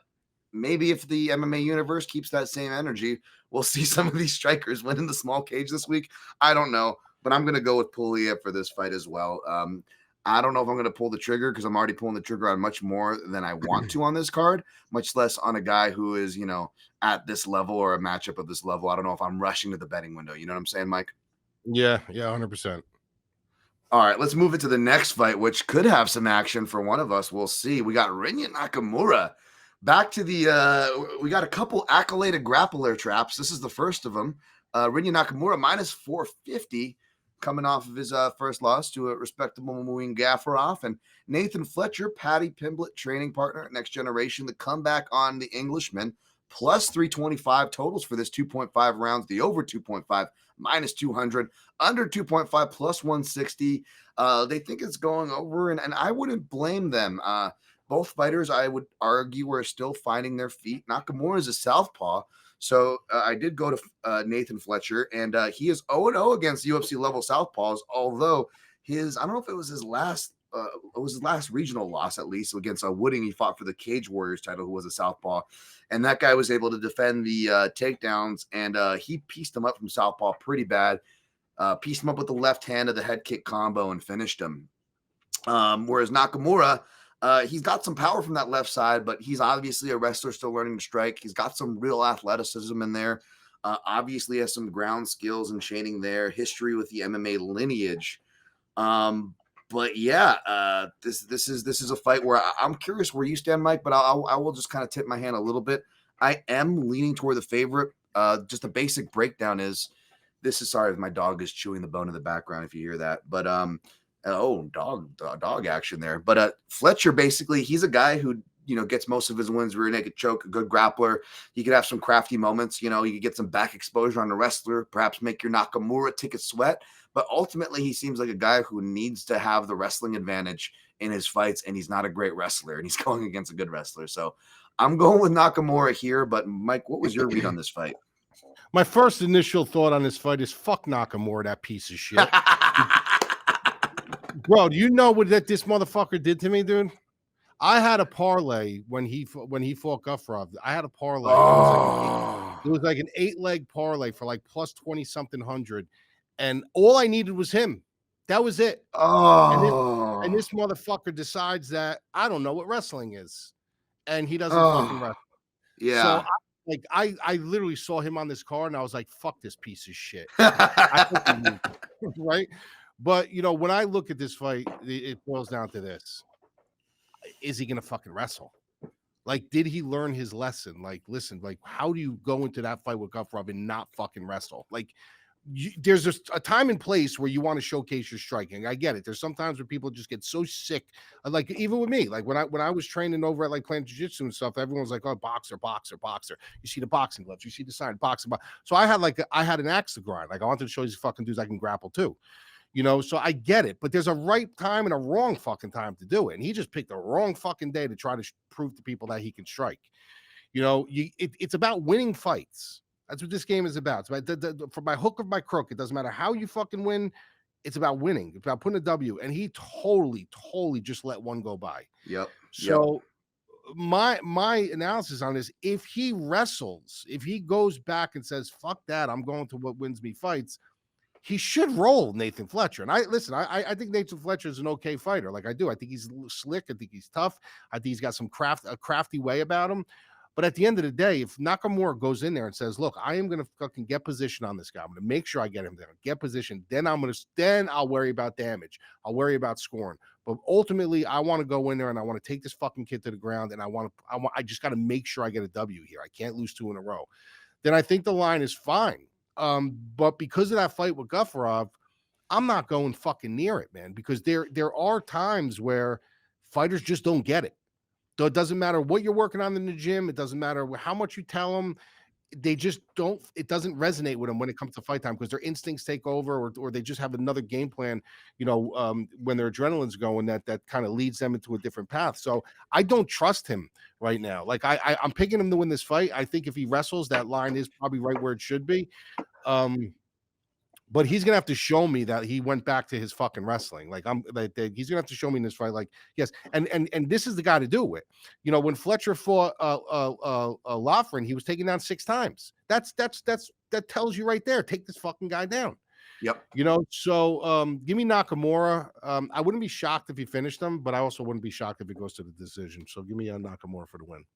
maybe if the MMA universe keeps that same energy, we'll see some of these strikers win in the small cage this week. I don't know, but I'm going to go with Pulyaev for this fight as well. I don't know if I'm going to pull the trigger because I'm already pulling the trigger on much more than I want to on this card, much less on a guy who is, at this level or a matchup of this level. I don't know if I'm rushing to the betting window. You know what I'm saying, Mike? Yeah, 100%. All right, let's move into the next fight, which could have some action for one of us. We'll see. We got Rinya Nakamura. Back to we got a couple accoladed grappler traps. This is the first of them. Rinya Nakamura minus 450 coming off of his first loss to a respectable Muin Gafarov. And Nathan Fletcher, Paddy Pimblett training partner, Next Generation. The comeback on the Englishman, plus 325 totals for this 2.5 rounds. The over 2.5, minus 200. Under 2.5, plus 160. They think it's going over, and I wouldn't blame them. Both fighters, I would argue, are still finding their feet. Nakamura is a southpaw, so I did go to Nathan Fletcher, and he is 0-0 against UFC level southpaws. Although I don't know if it was his last regional loss, at least against Wooding. He fought for the Cage Warriors title, who was a southpaw, and that guy was able to defend the takedowns, and he pieced him up from southpaw pretty bad. Pieced him up with the left hand of the head kick combo and finished him. Whereas Nakamura, he's got some power from that left side, but he's obviously a wrestler still learning to strike. He's got some real athleticism in there. Obviously has some ground skills and training there. History with the MMA lineage. But yeah, this is a fight where I'm curious where you stand, Mike. But I will just kind of tip my hand a little bit. I am leaning toward the favorite. Just a basic breakdown is this is sorry if my dog is chewing the bone in the background if you hear that, but dog action there. But Fletcher, basically, he's a guy who gets most of his wins rear naked choke, a good grappler. He could have some crafty moments. He could get some back exposure on the wrestler, perhaps make your Nakamura take a sweat. But ultimately, he seems like a guy who needs to have the wrestling advantage in his fights, and he's not a great wrestler, and he's going against a good wrestler. So I'm going with Nakamura here. But Mike, what was your read on this fight? My first initial thought on this fight is fuck Nakamura, that piece of shit. Bro, do you know what this motherfucker did to me, dude? I had a parlay when he fought Gaffarov. I had a parlay. It was like an 8-leg parlay for like plus 20-something hundred. And all I needed was him. That was it. And this motherfucker decides that I don't know what wrestling is. And he doesn't fucking wrestle. Yeah. So Like I literally saw him on this card and I was like, fuck this piece of shit. I hope he loses, right? But when I look at this fight, it boils down to this. Is he gonna fucking wrestle? Like, did he learn his lesson? Like, listen, like, how do you go into that fight with Gafurov and not fucking wrestle? Like, there's just a time and place where you want to showcase your striking. I get it. There's sometimes where people just get so sick. Like, even with me, like when I was training over at like Planet Jiu-Jitsu and stuff, everyone was like, oh, boxer. You see the boxing gloves, you see the sign, boxing. So I had an axe to grind. Like, I wanted to show these fucking dudes I can grapple too. So I get it, but there's a right time and a wrong fucking time to do it. And he just picked the wrong fucking day to try to prove to people that he can strike. It's about winning fights. That's what this game is about. It's about from my hook or my crook. It doesn't matter how you fucking win. It's about winning. It's about putting a W. And he totally just let one go by. Yep. So my analysis on this, if he wrestles, if he goes back and says, fuck that, I'm going to what wins me fights, he should roll Nathan Fletcher. And I think Nathan Fletcher is an okay fighter. Like, I do. I think he's slick. I think he's tough. I think he's got a crafty way about him. But at the end of the day, if Nakamura goes in there and says, look, I am going to fucking get position on this guy. I'm going to make sure I get him down, get position. Then I'll worry about damage. I'll worry about scoring. But ultimately, I want to go in there and I want to take this fucking kid to the ground. And I just got to make sure I get a W here. I can't lose 2 in a row. Then I think the line is fine. But because of that fight with Gafurov, I'm not going fucking near it, man, because there are times where fighters just don't get it. So it doesn't matter what you're working on in the gym. It doesn't matter how much you tell them. They just don't, it doesn't resonate with them when it comes to fight time because their instincts take over or they just have another game plan, when their adrenaline's going that kind of leads them into a different path. So I don't trust him right now. Like I'm picking him to win this fight. I think if he wrestles, that line is probably right where it should be. But he's gonna have to show me that he went back to his fucking wrestling. He's gonna have to show me in this fight. Like, yes, and this is the guy to do it. When Fletcher fought Loughran, he was taken down 6 times. That tells you right there. Take this fucking guy down. Yep. So give me Nakamura. I wouldn't be shocked if he finished him, but I also wouldn't be shocked if it goes to the decision. So give me Nakamura for the win.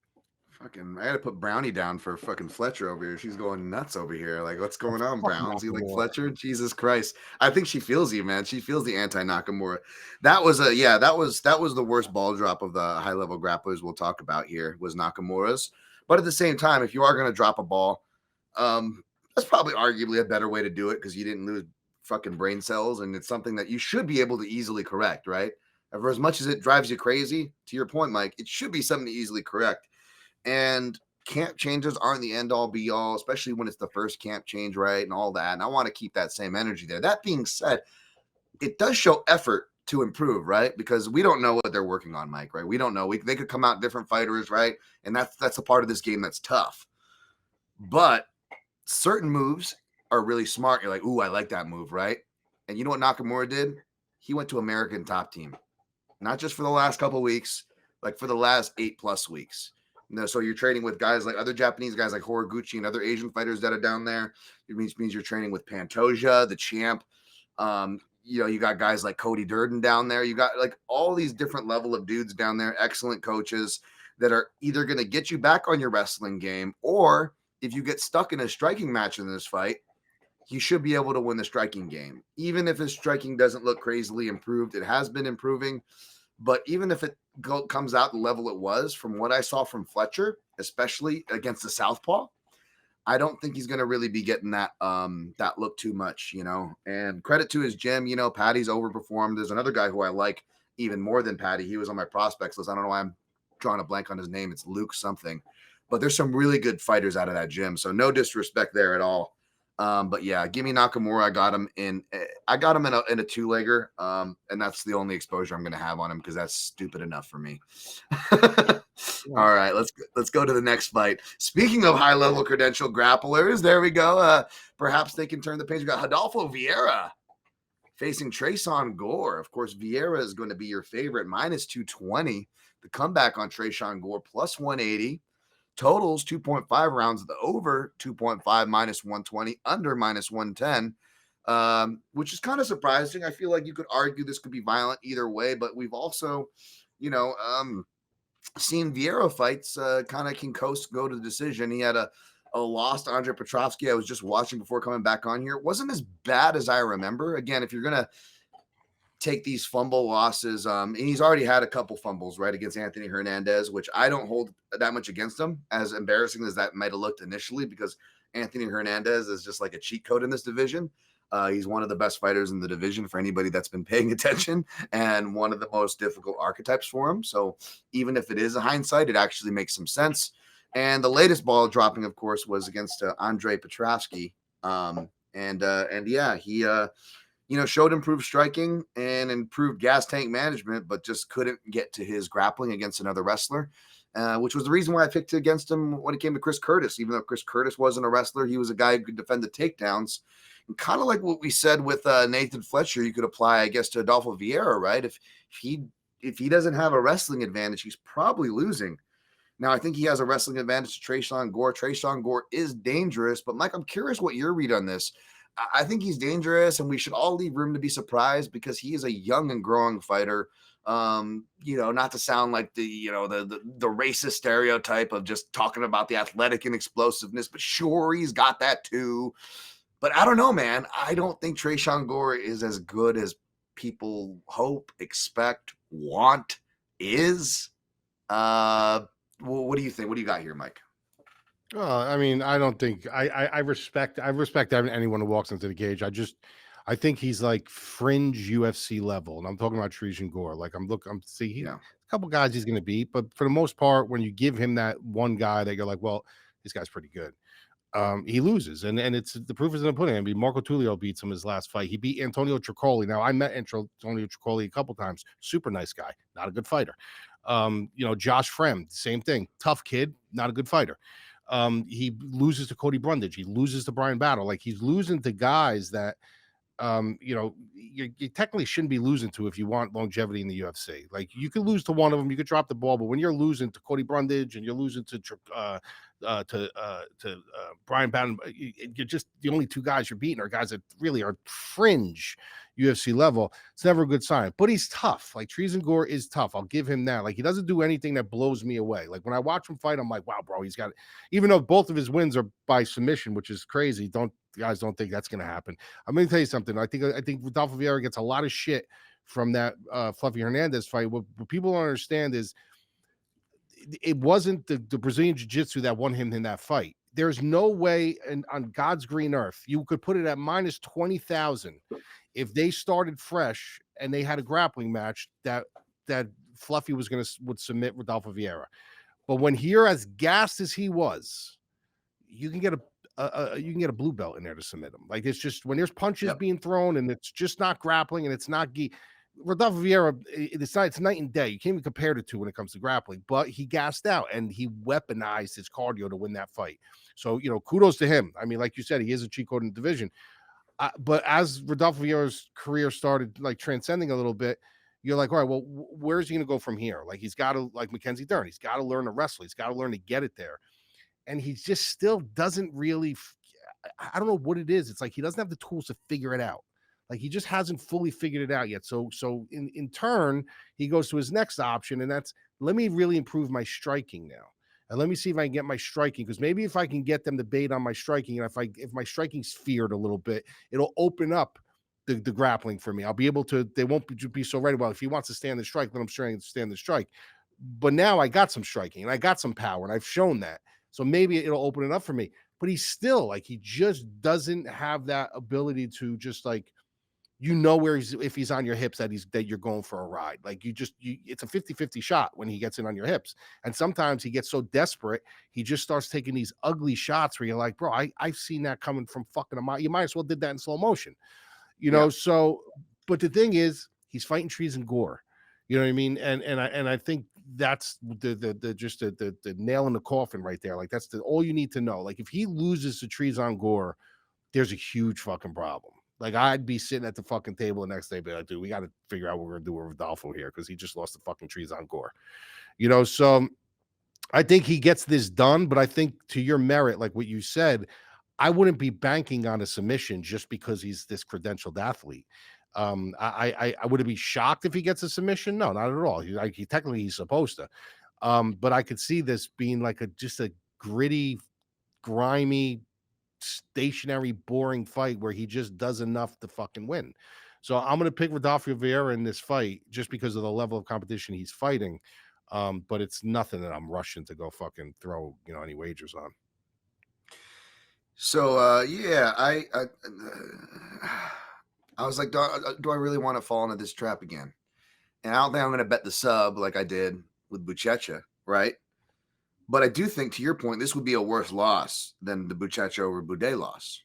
Fucking, I had to put Brownie down for fucking Fletcher over here. She's going nuts over here. Like, what's going on, Browns? You like Fletcher? Jesus Christ! I think she feels you, man. She feels the anti-Nakamura. That was the worst ball drop of the high level grapplers we'll talk about here was Nakamura's. But at the same time, if you are going to drop a ball, that's probably arguably a better way to do it because you didn't lose fucking brain cells, and it's something that you should be able to easily correct, right? For as much as it drives you crazy, to your point, Mike, it should be something to easily correct. And camp changes aren't the end all be all, especially when it's the first camp change, right? And all that. And I want to keep that same energy there. That being said, it does show effort to improve, right? Because we don't know what they're working on, Mike, right? We don't know. They could come out different fighters, right? And that's a part of this game that's tough. But certain moves are really smart. You're like, ooh, I like that move, right? And you know what Nakamura did? He went to American Top Team. Not just for the last couple of weeks, like for the last 8+ weeks. So you're training with guys like other Japanese guys like Horiguchi and other Asian fighters that are down there. It means you're training with Pantoja, the champ. You got guys like Cody Durden down there. You got like all these different level of dudes down there, excellent coaches that are either going to get you back on your wrestling game, or if you get stuck in a striking match in this fight, you should be able to win the striking game. Even if his striking doesn't look crazily improved, it has been improving. But even if it comes out the level it was, from what I saw from Fletcher, especially against the southpaw, I don't think he's going to really be getting that look too much, And credit to his gym, Patty's overperformed. There's another guy who I like even more than Patty. He was on my prospects list. I don't know why I'm drawing a blank on his name. It's Luke something. But there's some really good fighters out of that gym, so no disrespect there at all. But yeah, give me Nakamura. I got him in a 2-legger. And that's the only exposure I'm going to have on him because that's stupid enough for me. All right, let's go to the next fight. Speaking of high level credential grapplers, there we go. Perhaps they can turn the page. We got Rodolfo Vieira facing Tresean Gore. Of course, Vieira is going to be your favorite, -220. The comeback on Tresean Gore +180. Totals 2.5 rounds. The over 2.5 -120, under -110, which is kind of surprising. I feel like you could argue this could be violent either way, but we've also, seen Vieira fights kind of can go to the decision. He had a loss to Andrey Petrovsky I was just watching before coming back on here. It wasn't as bad as I remember. Again, if you're going to take these fumble losses, and he's already had a couple fumbles, right, against Anthony Hernandez, which I don't hold that much against him, as embarrassing as that might have looked initially, because Anthony Hernandez is just like a cheat code in this division. He's one of the best fighters in the division for anybody that's been paying attention, and one of the most difficult archetypes for him. So even if it is a hindsight, it actually makes some sense. And the latest ball dropping, of course, was against Andrey Petrovsky. And yeah, he showed improved striking and improved gas tank management, but just couldn't get to his grappling against another wrestler, which was the reason why I picked against him when it came to Chris Curtis. Even though Chris Curtis wasn't a wrestler, he was a guy who could defend the takedowns. And kind of like what we said with Nathan Fletcher, you could apply, I guess, to Rodolfo Vieira, right? If he doesn't have a wrestling advantage, he's probably losing. Now, I think he has a wrestling advantage to Tresean Gore. Tresean Gore is dangerous, but Mike, I'm curious what your read on this. I think he's dangerous, and we should all leave room to be surprised because he is a young and growing fighter. Not to sound like the racist stereotype of just talking about the athletic and explosiveness, but sure, he's got that too. But I don't know, man. I don't think Tresean Gore is as good as people hope, expect, want, is. What do you think? What do you got here, Mike? I mean, I don't think I respect anyone who walks into the cage. I think he's like fringe UFC level, and I'm talking about Tresean Gore. Like a couple guys he's going to beat, but for the most part, when you give him that one guy that you're like, well, this guy's pretty good, he loses, and it's the proof is in the pudding. I mean, Marco Tulio beats him his last fight. He beat Antonio Tricoli. Now, I met Antonio Tricoli a couple times. Super nice guy, not a good fighter. Josh Fremd, same thing, tough kid, not a good fighter. He loses to Cody Brundage. He loses to Brian Battle. Like, he's losing to guys that, you technically shouldn't be losing to if you want longevity in the UFC. Like, you could lose to one of them, you could drop the ball, but when you're losing to Cody Brundage and you're losing to Brian Battle, you're just the only two guys you're beating are guys that really are fringe UFC level. It's never a good sign, but he's tough. Like, Tresean Gore is tough. I'll give him that. Like, he doesn't do anything that blows me away. Like, when I watch him fight, I'm like, wow, bro, he's got it. Even though both of his wins are by submission, which is crazy. Guys don't think that's going to happen. I'm going to tell you something. I think Rodolfo Vieira gets a lot of shit from that Fluffy Hernandez fight. What people don't understand is it wasn't the Brazilian Jiu-Jitsu that won him in that fight. There's no way on God's green earth you could put it at minus 20,000 if they started fresh and they had a grappling match that Fluffy would submit Rodolfo Vieira. But when you're as gassed as he was, you can get a blue belt in there to submit him. Like, it's just when there's punches being thrown and it's just not grappling and it's not Rodolfo Vieira, it's night and day. You can't even compare the two when it comes to grappling, but he gassed out and he weaponized his cardio to win that fight. So, kudos to him. I mean, like you said, he is a cheat code in the division. But as Rodolfo Vieira's career started like transcending a little bit, you're like, all right, well, where's he going to go from here? Like, he's got to, like Mackenzie Dern, he's got to learn to wrestle. He's got to learn to get it there. And he just still doesn't really, I don't know what it is. It's like he doesn't have the tools to figure it out. Like, he just hasn't fully figured it out yet. So in turn, he goes to his next option, and that's, let me really improve my striking now. And let me see if I can get my striking, because maybe if I can get them to bait on my striking, and if my striking's feared a little bit, it'll open up the grappling for me. I'll be able to, they won't be so ready. Well, if he wants to stand the strike, let him stand the strike. But now I got some striking, and I got some power, and I've shown that. So maybe it'll open it up for me. But he's still like, he just doesn't have that ability to just like, where if he's on your hips that you're going for a ride. Like, it's a 50-50 shot when he gets in on your hips. And sometimes he gets so desperate, he just starts taking these ugly shots where you're like, bro, I've seen that coming from fucking a mile. You might as well did that in slow motion, So, but the thing is, he's fighting Tresean Gore. You know what I mean? And I think that's the nail in the coffin right there. Like, that's all you need to know. Like, if he loses to Tresean Gore, there's a huge fucking problem. Like, I'd be sitting at the fucking table the next day, be like, dude, we got to figure out what we're gonna do with Rodolfo here, because he just lost the fucking Tresean Gore. So I think he gets this done, but I think, to your merit, like what you said, I wouldn't be banking on a submission just because he's this credentialed athlete. I wouldn't be shocked if he gets a submission. No, not at all. He's technically he's supposed to. But I could see this being like just a gritty, grimy, stationary, boring fight where he just does enough to fucking win. So I'm going to pick Rodolfo Vieira in this fight just because of the level of competition he's fighting. But it's nothing that I'm rushing to go fucking throw, any wagers on. So yeah, I was like, do I really want to fall into this trap again? And I don't think I'm going to bet the sub like I did with Buchecha, right? But I do think, to your point, this would be a worse loss than the Buchecha over Boudet loss.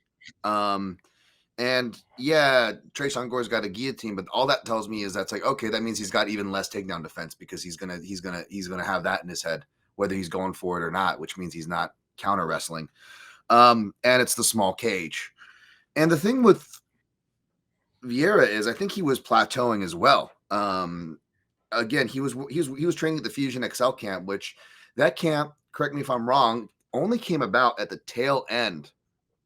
And yeah, Tresean Gore's got a guillotine, but all that tells me is that's like, okay, that means he's got even less takedown defense because he's gonna have that in his head, whether he's going for it or not, which means he's not counter wrestling. And it's the small cage. And the thing with Vieira is I think he was plateauing as well. Again, he was training at the Fusion XL camp, which that camp, correct me if I'm wrong, only came about at the tail end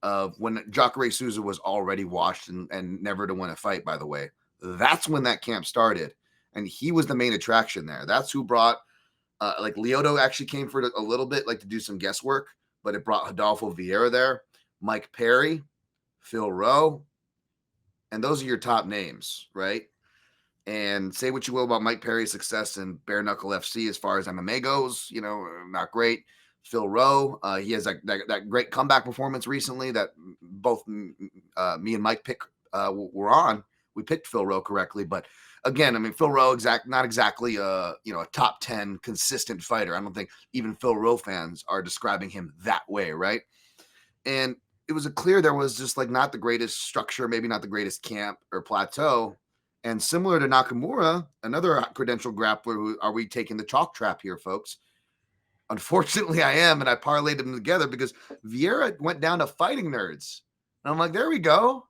of when Jacare Souza was already washed and never to win a fight, by the way. That's when that camp started. And he was the main attraction there. That's who brought, like Lyoto actually came for a little bit, like to do some guesswork, but it brought Rodolfo Vieira there, Mike Perry, Phil Rowe, and those are your top names, right? And say what you will about Mike Perry's success in bare knuckle FC as far as MMA goes, not great. Phil Rowe, he has that great comeback performance recently that both me and Mike were on. We picked Phil Rowe correctly, but again, I mean, Phil Rowe not exactly a top 10 consistent fighter. I don't think even Phil Rowe fans are describing him that way, right? And it was clear there was just like not the greatest structure, maybe not the greatest camp or plateau. And similar to Nakamura, another credentialed grappler, who are we taking the chalk trap here, folks? Unfortunately, I am, and I parlayed them together because Vieira went down to Fighting Nerds. And I'm like, there we go.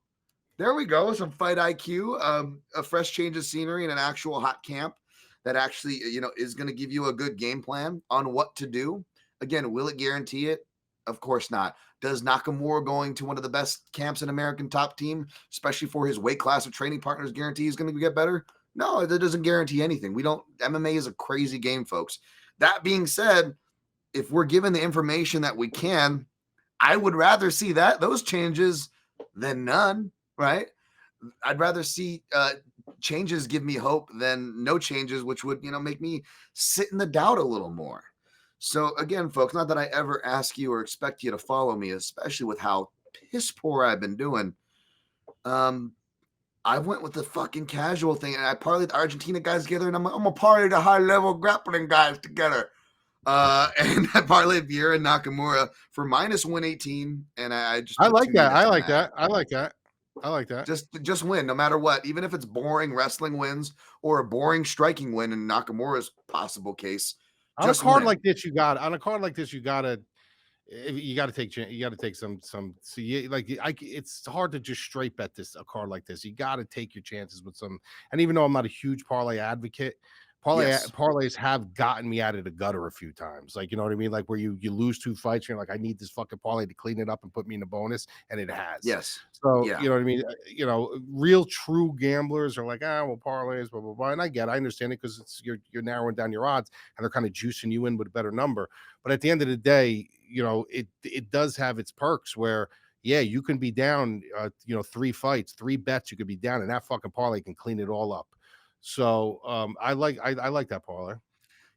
There we go. Some fight IQ, a fresh change of scenery, and an actual hot camp that actually, is going to give you a good game plan on what to do. Again, will it guarantee it? Of course not. Does Nakamura going to one of the best camps in American top team, especially for his weight class of training partners, guarantee he's going to get better? No, that doesn't guarantee anything. MMA is a crazy game, folks. That being said, if we're given the information that we can, I would rather see those changes than none, right? I'd rather see changes give me hope than no changes, which would, make me sit in the doubt a little more. So again, folks, not that I ever ask you or expect you to follow me, especially with how piss poor I've been doing. I went with the fucking casual thing, and I parlayed the Argentina guys together, and I'm gonna parlay the high level grappling guys together. And I parlayed Vieira and Nakamura for -118, and I like that. I like that. Just win no matter what, even if it's boring wrestling wins or a boring striking win in Nakamura's possible case. On a card like this, you got to take some. So it's hard to just straight bet a card like this. You got to take your chances with some. And even though I'm not a huge parlay advocate, parlays have gotten me out of the gutter a few times. Like, you know what I mean? Like where you lose 2 fights, you're like, I need this fucking parlay to clean it up and put me in a bonus, and it has. Yes. So you know what I mean? Real true gamblers are like, well, parlays, blah blah blah. And I understand it because it's you're narrowing down your odds, and they're kind of juicing you in with a better number. But at the end of the day, it does have its perks where you can be down 3 fights, 3 bets, you could be down, and that fucking parlay can clean it all up. So I like that parlay.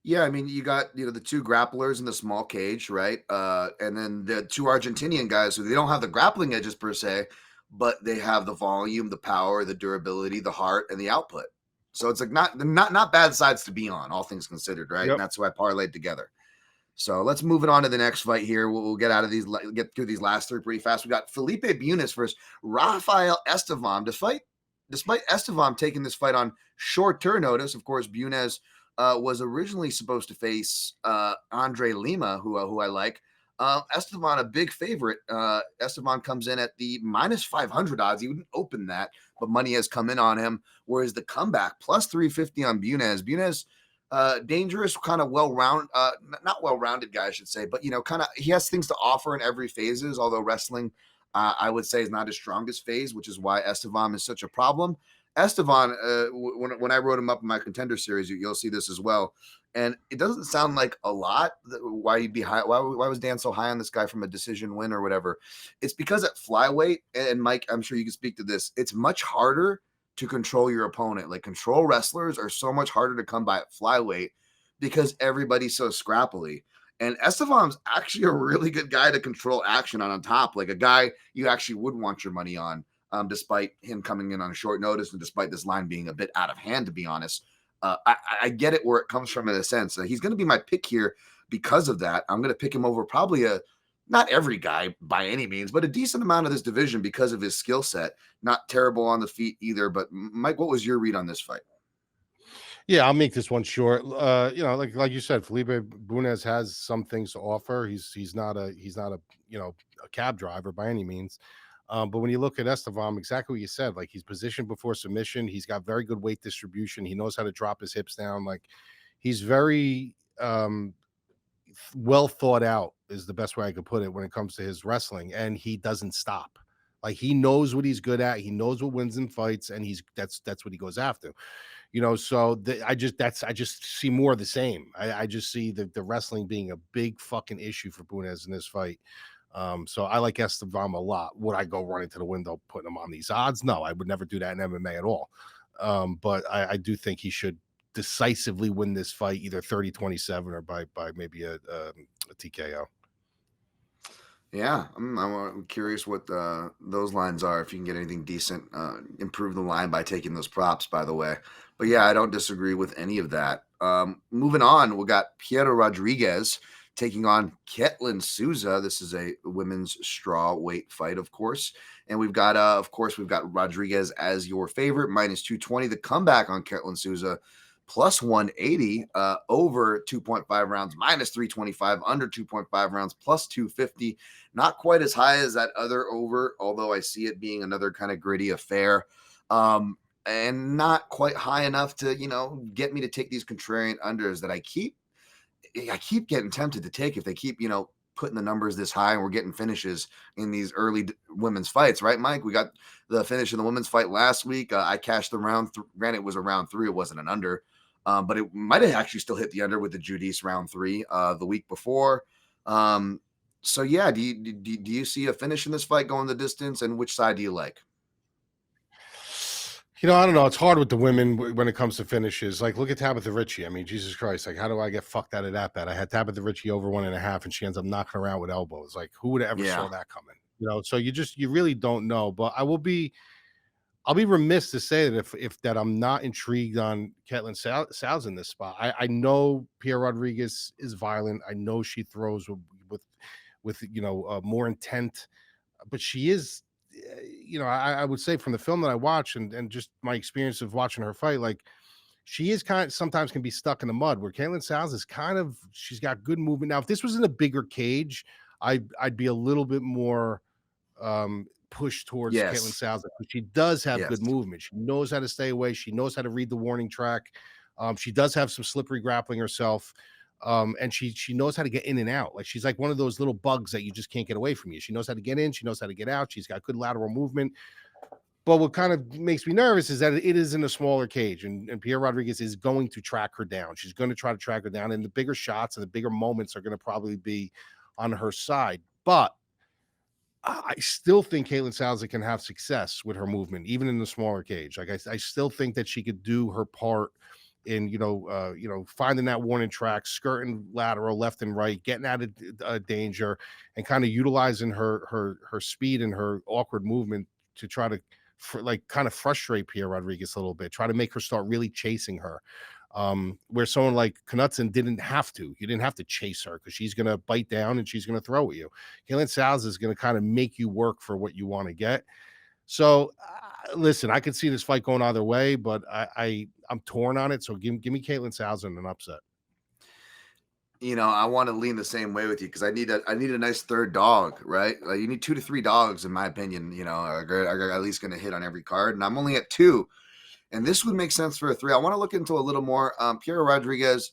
Yeah, I mean, you got the 2 grapplers in the small cage, right? And then the 2 Argentinian guys who they don't have the grappling edges per se, but they have the volume, the power, the durability, the heart, and the output. So it's like not bad sides to be on, all things considered, right? Yep. And that's who I parlayed together. So let's move it on to the next fight here. We'll get out of these, get through these last 3 pretty fast. We got Felipe Bunes versus Rafael Esteban. Despite Esteban taking this fight on short-term notice, of course, Bunes was originally supposed to face Andrey Lima, who I like. Esteban, a big favorite. Esteban comes in at the -500 odds. He wouldn't open that, but money has come in on him. Whereas the comeback, +350 on Bunes. Bunes, dangerous, kind of not well-rounded guy, I should say, but kind of he has things to offer in every phases. Although wrestling, I would say, is not his strongest phase, which is why Esteban is such a problem. Esteban, when I wrote him up in my contender series, you'll see this as well. And it doesn't sound like a lot. Why you'd be high? Why was Dan so high on this guy from a decision win or whatever? It's because at flyweight, and Mike, I'm sure you can speak to this. It's much harder to control your opponent. Like control wrestlers are so much harder to come by at flyweight because everybody's so scrappily. And Esteban's actually a really good guy to control action on top, like a guy you actually would want your money on, despite him coming in on short notice and despite this line being a bit out of hand, to be honest. I get it where it comes from in a sense. He's going to be my pick here because of that. I'm going to pick him over probably not every guy by any means, but a decent amount of this division because of his skill set. Not terrible on the feet either. But Mike, what was your read on this fight? Yeah, I'll make this one short. Like you said, Felipe Bunez has some things to offer. He's not a a cab driver by any means. But when you look at Esteban, exactly what you said, like he's positioned before submission. He's got very good weight distribution. He knows how to drop his hips down. Like he's very well thought out is the best way I could put it when it comes to his wrestling. And he doesn't stop. Like he knows what he's good at. He knows what wins in fights, and that's what he goes after. So I just see more of the same. I just see the wrestling being a big fucking issue for Bunez in this fight. So I like Esteban a lot. Would I go running to the window putting him on these odds? No, I would never do that in MMA at all. But I do think he should decisively win this fight, either 30-27 or by maybe a TKO. Yeah, I'm curious what those lines are. If you can get anything decent, improve the line by taking those props, by the way. But yeah, I don't disagree with any of that. Moving on, we got Piera Rodriguez taking on Ketlin Souza. This is a women's straw weight fight, of course. And we've got, we've got Rodriguez as your favorite, minus 220. The comeback on Ketlin Souza, plus 180, over 2.5 rounds, minus 325, under 2.5 rounds, plus 250. Not quite as high as that other over, although I see it being another kind of gritty affair. And not quite high enough to, get me to take these contrarian unders that I keep getting tempted to take if they keep, putting the numbers this high and we're getting finishes in these early women's fights, right, Mike? We got the finish in the women's fight last week. I cashed the round. Granted, it was a round 3. It wasn't an under, but it might have actually still hit the under with the Judice round 3 the week before. So yeah, do you see a finish in this fight going the distance, and which side do you like? I don't know. It's hard with the women when it comes to finishes. Like, look at Tabitha Ritchie. I mean, Jesus Christ. Like, how do I get fucked out of that bet? I had Tabitha Ritchie over 1.5, and she ends up knocking her out with elbows. Like, who would have ever saw that coming? So you really don't know. But I'll be remiss to say that if I'm not intrigued on Ketlin Souza in this spot. I know Piera Rodriguez is violent. I know she throws with more intent, but she is. I would say from the film that I watch and just my experience of watching her fight, like she is sometimes can be stuck in the mud, where Ketlin Souza is she's got good movement. Now, if this was in a bigger cage, I'd be a little bit more pushed towards Ketlin Souza. She does have good movement. She knows how to stay away. She knows how to read the warning track. She does have some slippery grappling herself. And she knows how to get in and out. Like she's like one of those little bugs that you just can't get away from you. She knows how to get in. She knows how to get out. She's got good lateral movement. But what kind of makes me nervous is that it is in a smaller cage, and Piera Rodriguez is going to track her down. She's going to try to track her down, and the bigger shots and the bigger moments are going to probably be on her side. But I still think Ketlin Souza can have success with her movement, even in the smaller cage. Like I still think that she could do her part in finding that warning track, skirting lateral left and right, getting out of danger, and kind of utilizing her speed and her awkward movement to try to kind of frustrate Piera Rodriguez a little bit, try to make her start really chasing her. Where someone like Knutson didn't have to. You didn't have to chase her because she's going to bite down and she's going to throw at you. Ketlin Souza is going to kind of make you work for what you want to get. So, listen, I could see this fight going either way, but I'm torn on it. So give me Ketlin Souza in an upset. I want to lean the same way with you because I need a nice third dog, right? Like you need 2 to 3 dogs, in my opinion. Are at least going to hit on every card, and I'm only at 2, and this would make sense for a 3. I want to look into a little more. Piera Rodriguez,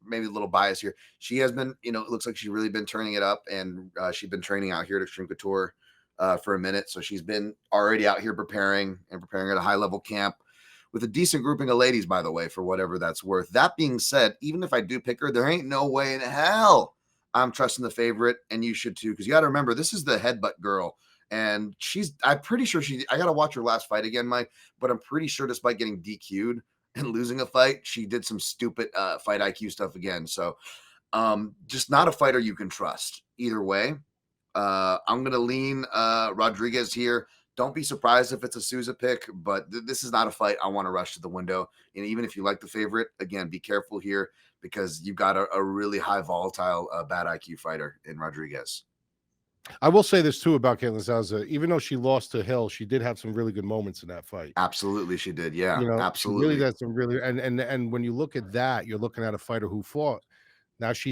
maybe a little bias here. She has been, it looks like she's really been turning it up, and she's been training out here at Extreme Couture for a minute. So she's been already out here preparing at a high level camp with a decent grouping of ladies, by the way, for whatever that's worth. That being said, even if I do pick her, there ain't no way in hell I'm trusting the favorite, and you should too, because you got to remember, this is the headbutt girl. And I'm pretty sure I got to watch her last fight again, Mike, but I'm pretty sure despite getting DQ'd and losing a fight, she did some stupid fight IQ stuff again. So just not a fighter you can trust either way. I'm going to lean Rodriguez here. Don't be surprised if it's a Souza pick, but this is not a fight I want to rush to the window. And even if you like the favorite, again, be careful here because you've got a really high volatile, bad IQ fighter in Rodriguez. I will say this too about Caitlin Souza. Even though she lost to Hill, she did have some really good moments in that fight. Absolutely, she did. Yeah, absolutely. She really did some really. And when you look at that, you're looking at a fighter who fought. Now she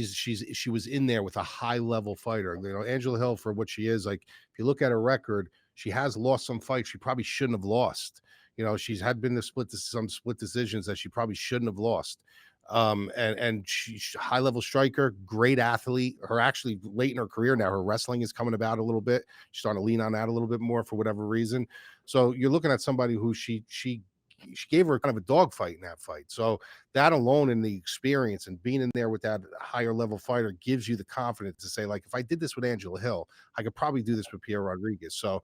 was in there with a high level fighter. Angela Hill, for what she is, like if you look at her record, she has lost some fights she probably shouldn't have lost. She's had been some split decisions that she probably shouldn't have lost. And she's high level striker, great athlete. Her actually late in her career now, her wrestling is coming about a little bit. She's starting to lean on that a little bit more for whatever reason. So you're looking at somebody who she gave her kind of a dogfight in that fight. So that alone and the experience and being in there with that higher level fighter gives you the confidence to say, like, if I did this with Angela Hill, I could probably do this with Pierre Rodriguez. So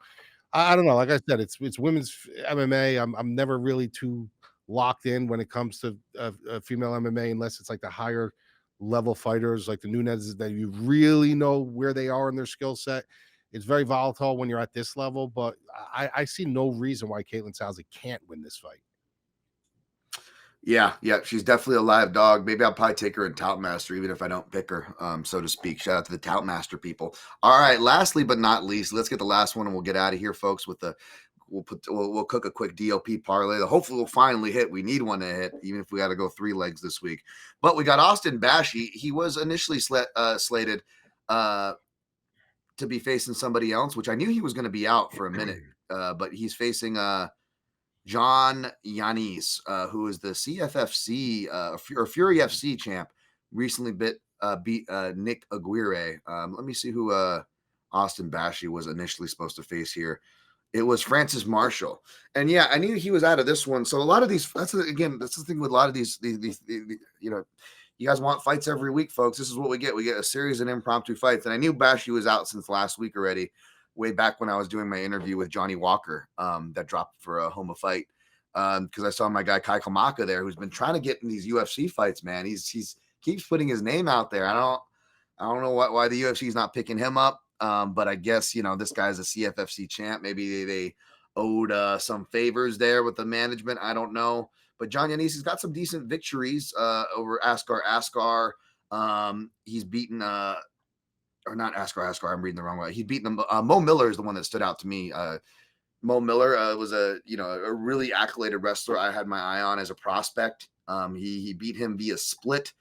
I don't know. Like I said, it's women's MMA. I'm never really too locked in when it comes to female MMA, unless it's like the higher level fighters, like the Nunez, that you really know where they are in their skill set. It's very volatile when you're at this level, but I see no reason why Caitlin Souza can't win this fight. Yeah, she's definitely a live dog. Maybe I'll probably take her in Tout Master, even if I don't pick her, so to speak. Shout out to the Tout Master people. All right, lastly but not least, let's get the last one and we'll get out of here, folks, with we'll cook a quick DOP parlay that hopefully will finally hit. We need one to hit, even if we got to go 3 legs this week. But we got Austin Bashi. He was initially slated to be facing somebody else, which I knew he was going to be out for a minute, but he's facing John Yanis, who is the CFFC or Fury FC champ, recently beat Nick Aguirre. Let me see who Austin Bashi was initially supposed to face here. It was Francis Marshall. And yeah, I knew he was out of this one. So a lot of these, that's the thing with a lot of these you guys want fights every week, folks. This is what we get. We get a series of impromptu fights. And I knew Bashi was out since last week already, way back when I was doing my interview with Johnny Walker that dropped for a Homa fight. Because I saw my guy Kai Kamaka there, who's been trying to get in these UFC fights, man. He's keeps putting his name out there. I don't know why the UFC is not picking him up. But I guess, this guy's a CFFC champ. Maybe they owed some favors there with the management. I don't know. But John Yanis has got some decent victories over Askar. He's beaten or not Askar. I'm reading the wrong way. He's beaten Mo Miller is the one that stood out to me. Mo Miller was a really accoladed wrestler I had my eye on as a prospect. He beat him via split.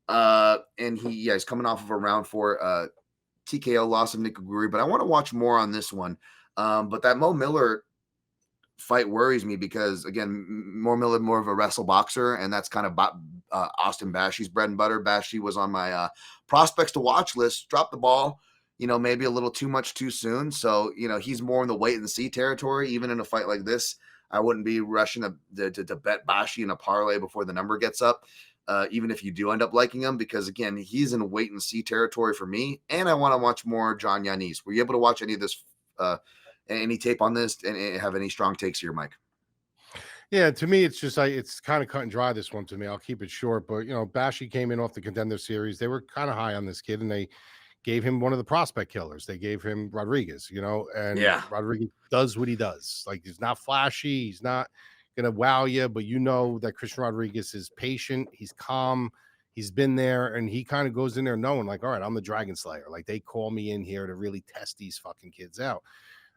And he's coming off of a round 4 TKO loss of Nick Aguirre, but I want to watch more on this one. But that Mo Miller fight worries me because, again, Mo Miller more of a wrestle boxer, and that's kind of Austin Bashi's bread and butter. Bashi was on my prospects to watch list, dropped the ball, maybe a little too much too soon. So, he's more in the wait and see territory. Even in a fight like this, I wouldn't be rushing to bet Bashi in a parlay before the number gets up. Even if you do end up liking him, because again, he's in wait and see territory for me. And I want to watch more John Yanis. Were you able to watch any of this, any tape on this and have any strong takes here, Mike? Yeah, to me, it's just it's kind of cut and dry, this one to me. I'll keep it short, but Bashi came in off the Contender Series. They were kind of high on this kid and they gave him one of the prospect killers. They gave him Rodriguez, and Rodriguez does what he does. Like, he's not flashy. He's not gonna wow you, but that Christian Rodriguez is patient, he's calm, he's been there, and he kind of goes in there knowing, like, all right, I'm the Dragon Slayer. Like, they call me in here to really test these fucking kids out.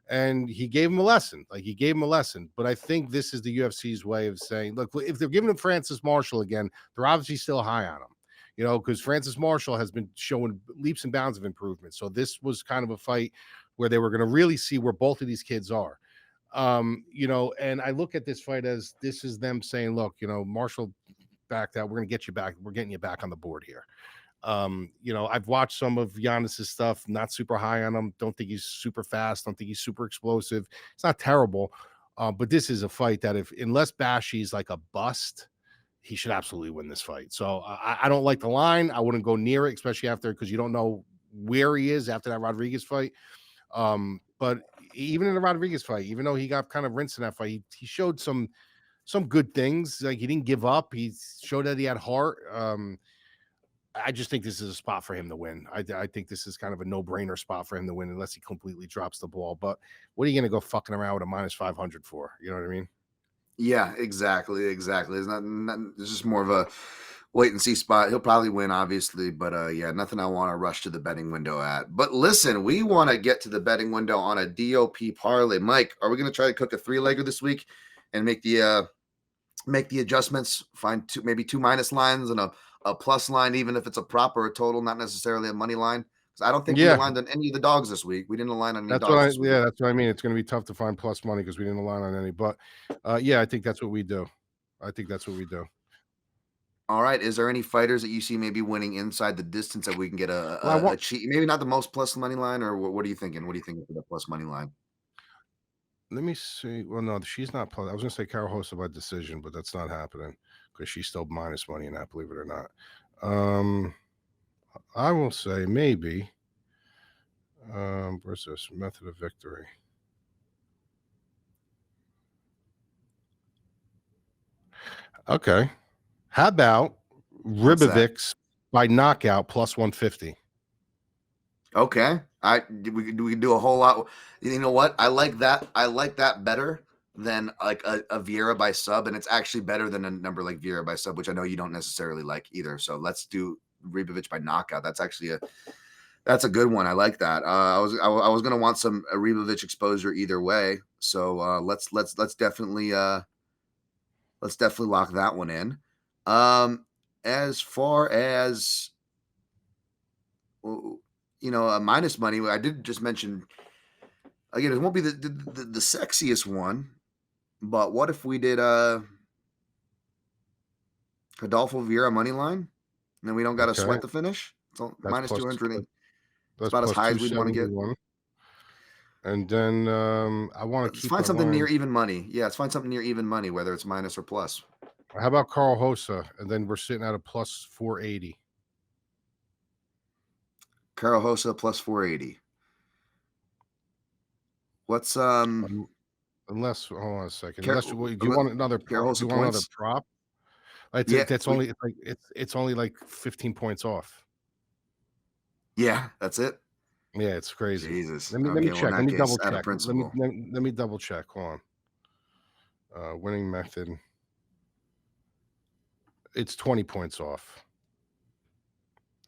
And he gave him a lesson. But I think this is the UFC's way of saying, look, if they're giving him Francis Marshall again, they're obviously still high on him, because Francis Marshall has been showing leaps and bounds of improvement. So this was kind of a fight where they were going to really see where both of these kids are. And I look at this fight as this is them saying, look, Marshall backed out. We're going to get you back. We're getting you back on the board here. I've watched some of Giannis's stuff, not super high on him. Don't think he's super fast. Don't think he's super explosive. It's not terrible. But this is a fight that unless Bashi's like a bust, he should absolutely win this fight. So I don't like the line. I wouldn't go near it, especially because you don't know where he is after that Rodriguez fight. But even in the Rodriguez fight, even though he got kind of rinsed in that fight, he showed some good things. Like he didn't give up. He showed that he had heart. I just think this is a spot for him to win. I think this is kind of a no-brainer spot for him to win unless he completely drops the ball. But what are you going to go fucking around with a minus 500 for? You know what I mean? Yeah, exactly. It's it's just more of a wait and see spot. He'll probably win, obviously, but yeah, nothing I want to rush to the betting window at. But listen, we want to get to the betting window on a DOP parlay. Mike, are we going to try to cook a 3-legger this week and make the adjustments? Find maybe 2 minus lines and a plus line, even if it's a prop or a total, not necessarily a money line. Because I don't think we aligned on any of the dogs this week. We didn't align on any dogs. That's what I mean. It's going to be tough to find plus money because we didn't align on any. But yeah, I think that's what we do. All right. Is there any fighters that you see maybe winning inside the distance that we can get a cheat? Maybe not the most plus money line, or what are you thinking? What are you thinking for the plus money line? Let me see. Well, no, she's not plus. I was going to say Karol Rosa by decision, but that's not happening because she's still minus money in that, believe it or not. I will say maybe. Where's this method of victory? Okay. How about Ribovics by knockout plus 150? Okay. We can do a whole lot. You know what? I like that. I like that better than like a Vieira by sub, and it's actually better than a number like Vieira by sub, which I know you don't necessarily like either. So let's do Ribovics by knockout. That's actually that's a good one. I like that. I was gonna want some Ribovics exposure either way. So let's definitely lock that one in. As far as minus money, I did just mention again, it won't be the sexiest one, but what if we did Rodolfo Vieira money line, and then we don't got to sweat the finish? It's minus 200. That's about as high as we'd want to get. And then I want to find something near even money. Yeah, let's find something near even money, whether it's minus or plus. How about Karol Rosa? And then we're sitting at a plus 480. Karol Rosa plus 480. What's unless hold on a second. Do you want another prop? Do you want another prop? It's only like 15 points off. Yeah, that's it. Yeah, it's crazy. Jesus. Let me check. Let me double check. Let me double check. Hold on. Winning method. It's 20 points off.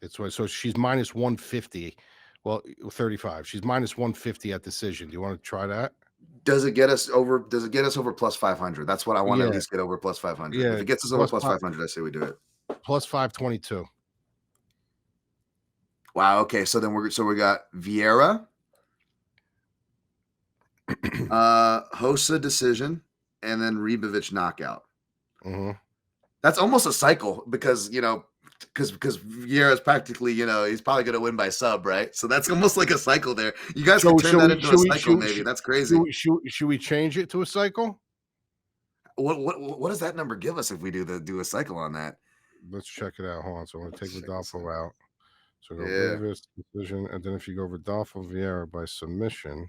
So she's minus 150. Well, 35. She's minus 150 at decision. Do you want to try that? Does it get us over plus 500? That's what I want to at least get over plus 500. Yeah, if it gets us over plus 500, I say we do it. Plus 522. Wow. Okay. So then we got Vieira, Rosa decision, and then Ribovics knockout. Mm-hmm. That's almost a cycle because Vieira is practically, he's probably going to win by sub, right? So that's almost like a cycle there. You guys can turn that into a cycle, maybe. That's crazy. Should we change it to a cycle? What does that number give us if we do a cycle on that? Let's check it out. Hold on. So I'm going to take Rodolfo out. So go Ribovics decision, and then if you go Rodolfo Vieira by submission,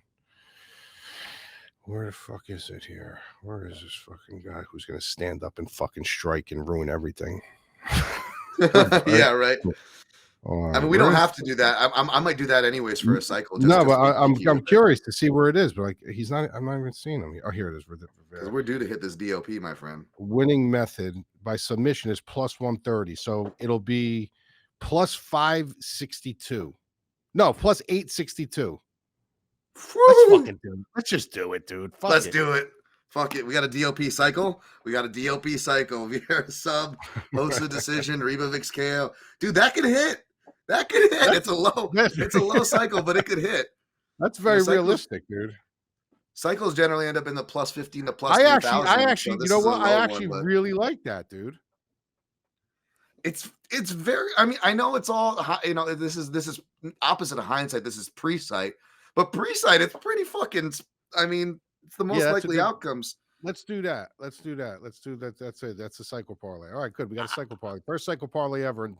where the fuck is it here? Where is this fucking guy who's going to stand up and fucking strike and ruin everything? Yeah, right. I mean, we don't have to do that. I might do that anyways for a cycle. I'm curious to see where it is, but like he's not. I'm not even seeing him. Oh, here it is. Because we're due to hit this DOP, my friend. Winning method by submission is plus 130, so it'll be plus 562. No, plus 862. Let's fucking do it. Let's just do it, dude. Let's do it. Fuck it. We got a DOP cycle. Vieira sub, Rosa decision, Ribovics KO. Dude, that could hit. It's a low cycle, but it could hit. That's very realistic, dude. Cycles generally end up in the plus 15 to plus 3,000. I actually, you know what? I actually really like that, dude. It's It's very. I mean, I know it's all. This is opposite of hindsight. This is pre-sight, but pre-sight, it's pretty fucking. I mean, it's the most likely outcomes. Let's do that. Let's do that. That's it. That's a cycle parlay. All right, good. We got a cycle parlay. First cycle parlay ever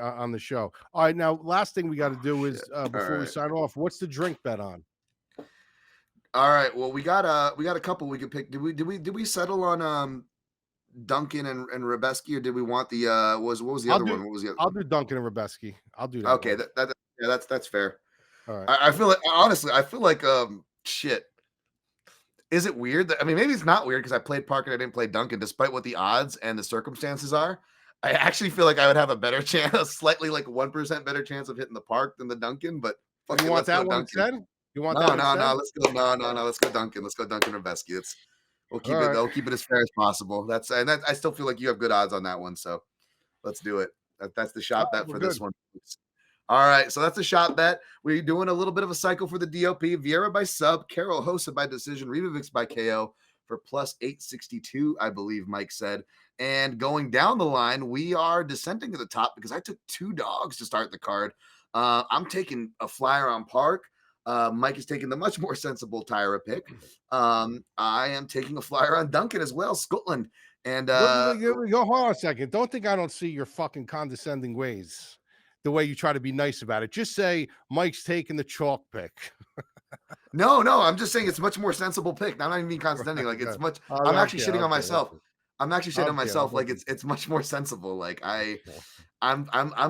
on the show. All right, now last thing we got to do is before we sign off, what's the drink bet on? All right. Well, we got a couple we could pick. Did we settle on Duncan and Rębecki, or did we want the what was the other one? What was the other? I'll do Duncan and Rębecki. I'll do that. Okay, that's fair. All right. I feel like, honestly, shit. Is it weird that, I mean, maybe it's not weird because I played Park and I didn't play Duncan, despite what the odds and the circumstances are. I actually feel like I would have a better chance, a slightly like 1% better chance of hitting the Park than the Duncan. But you want that one instead? You want that? No. Let's go. No. Let's go Duncan. Let's go Duncan Rębecki. We'll keep it. They'll keep it as fair as possible. I still feel like you have good odds on that one. So let's do it. That's the shot bet for this one. All right, so that's a shot bet. We're doing a little bit of a cycle for the DOP. Vieira by sub, Karol hosted by decision, Ribovics by KO for plus 862, I believe Mike said. And going down the line, we are descending to the top because I took 2 dogs to start the card. I'm taking a flyer on Park. Mike is taking the much more sensible Taira pick. I am taking a flyer on Duncan as well, Scotland. And go hold on a second. Don't think I don't see your fucking condescending ways. The way you try to be nice about it. Just say Mike's taking the chalk pick. No, I'm just saying it's much more sensible pick. I'm not even being condescending. Like it's much. I'm actually shitting on myself. I'm actually shitting on myself. Like it's much more sensible. Like I'm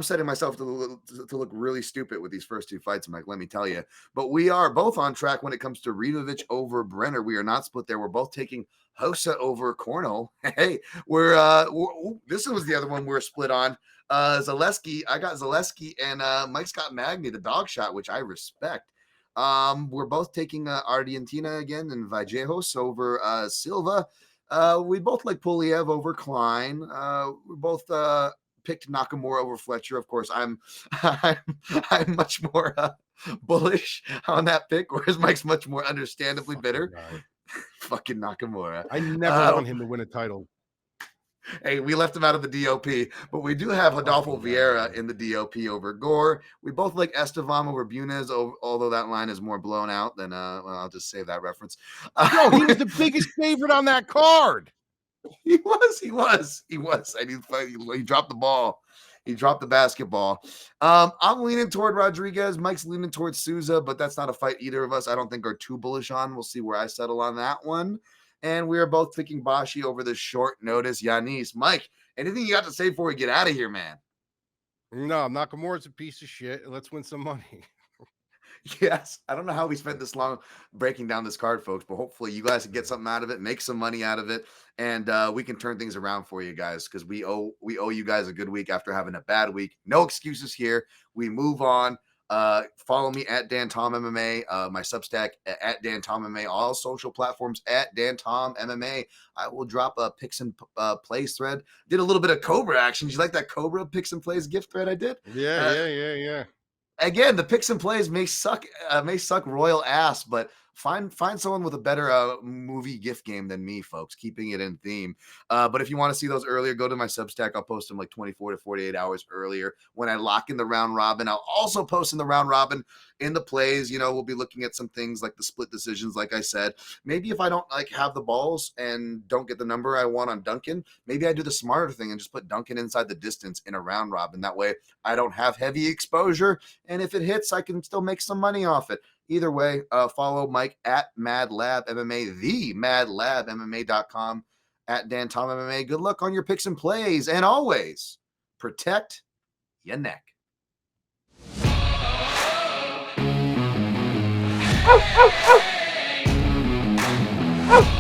setting myself to look really stupid with these first 2 fights, Mike. Let me tell you. But we are both on track when it comes to Ribovics over Brener. We are not split there. We're both taking Rosa over Cornolle. Hey, this was the other one we're split on. Zaleski, I got Zaleski, and Mike's got Magny, the dog shot, which I respect. We're both taking Argentina again and Vallejos over Silva. We both like Pulyaev over Klein. We both picked Nakamura over Fletcher. Of course, I'm much more bullish on that pick, whereas Mike's much more understandably bitter. Fucking Nakamura. I never want him to win a title. Hey, we left him out of the DOP, but we do have Rodolfo Vieira in the DOP over Gore. We both like Esteban over Bunez, although that line is more blown out than, I'll just save that reference. No, he was the biggest favorite on that card. He was. And he dropped the ball. He dropped the basketball. I'm leaning toward Rodriguez. Mike's leaning towards Souza, but that's not a fight either of us I don't think are too bullish on. We'll see where I settle on that one. And we are both picking Bashi over the short notice Yanis. Mike, anything you got to say before we get out of here, man? No, Nakamura's a piece of shit. Let's win some money. Yes. I don't know how we spent this long breaking down this card, folks, but hopefully you guys can get something out of it, make some money out of it, and we can turn things around for you guys because we owe you guys a good week after having a bad week. No excuses here. We move on. Follow me at Dan Tom MMA, my Substack at Dan Tom MMA, all social platforms at Dan Tom MMA. I will drop a picks and plays thread. Did a little bit of Cobra action. Did you like that Cobra picks and plays gift thread I did? Yeah. Again, the picks and plays may suck royal ass, but find someone with a better movie gift game than me, folks, keeping it in theme. But if you want to see those earlier, go to my Substack. I'll post them like 24 to 48 hours earlier when I lock in the round robin. I'll also post in the round robin in the plays. We'll be looking at some things like the split decisions, like I said. Maybe if I don't have the balls and don't get the number I want on Duncan, maybe I do the smarter thing and just put Duncan inside the distance in a round robin. That way I don't have heavy exposure. And if it hits, I can still make some money off it. Either way, follow Mike at Mad Lab MMA, the madlabmma.com, at Dan Tom MMA. Good luck on your picks and plays, and always protect your neck. Oh!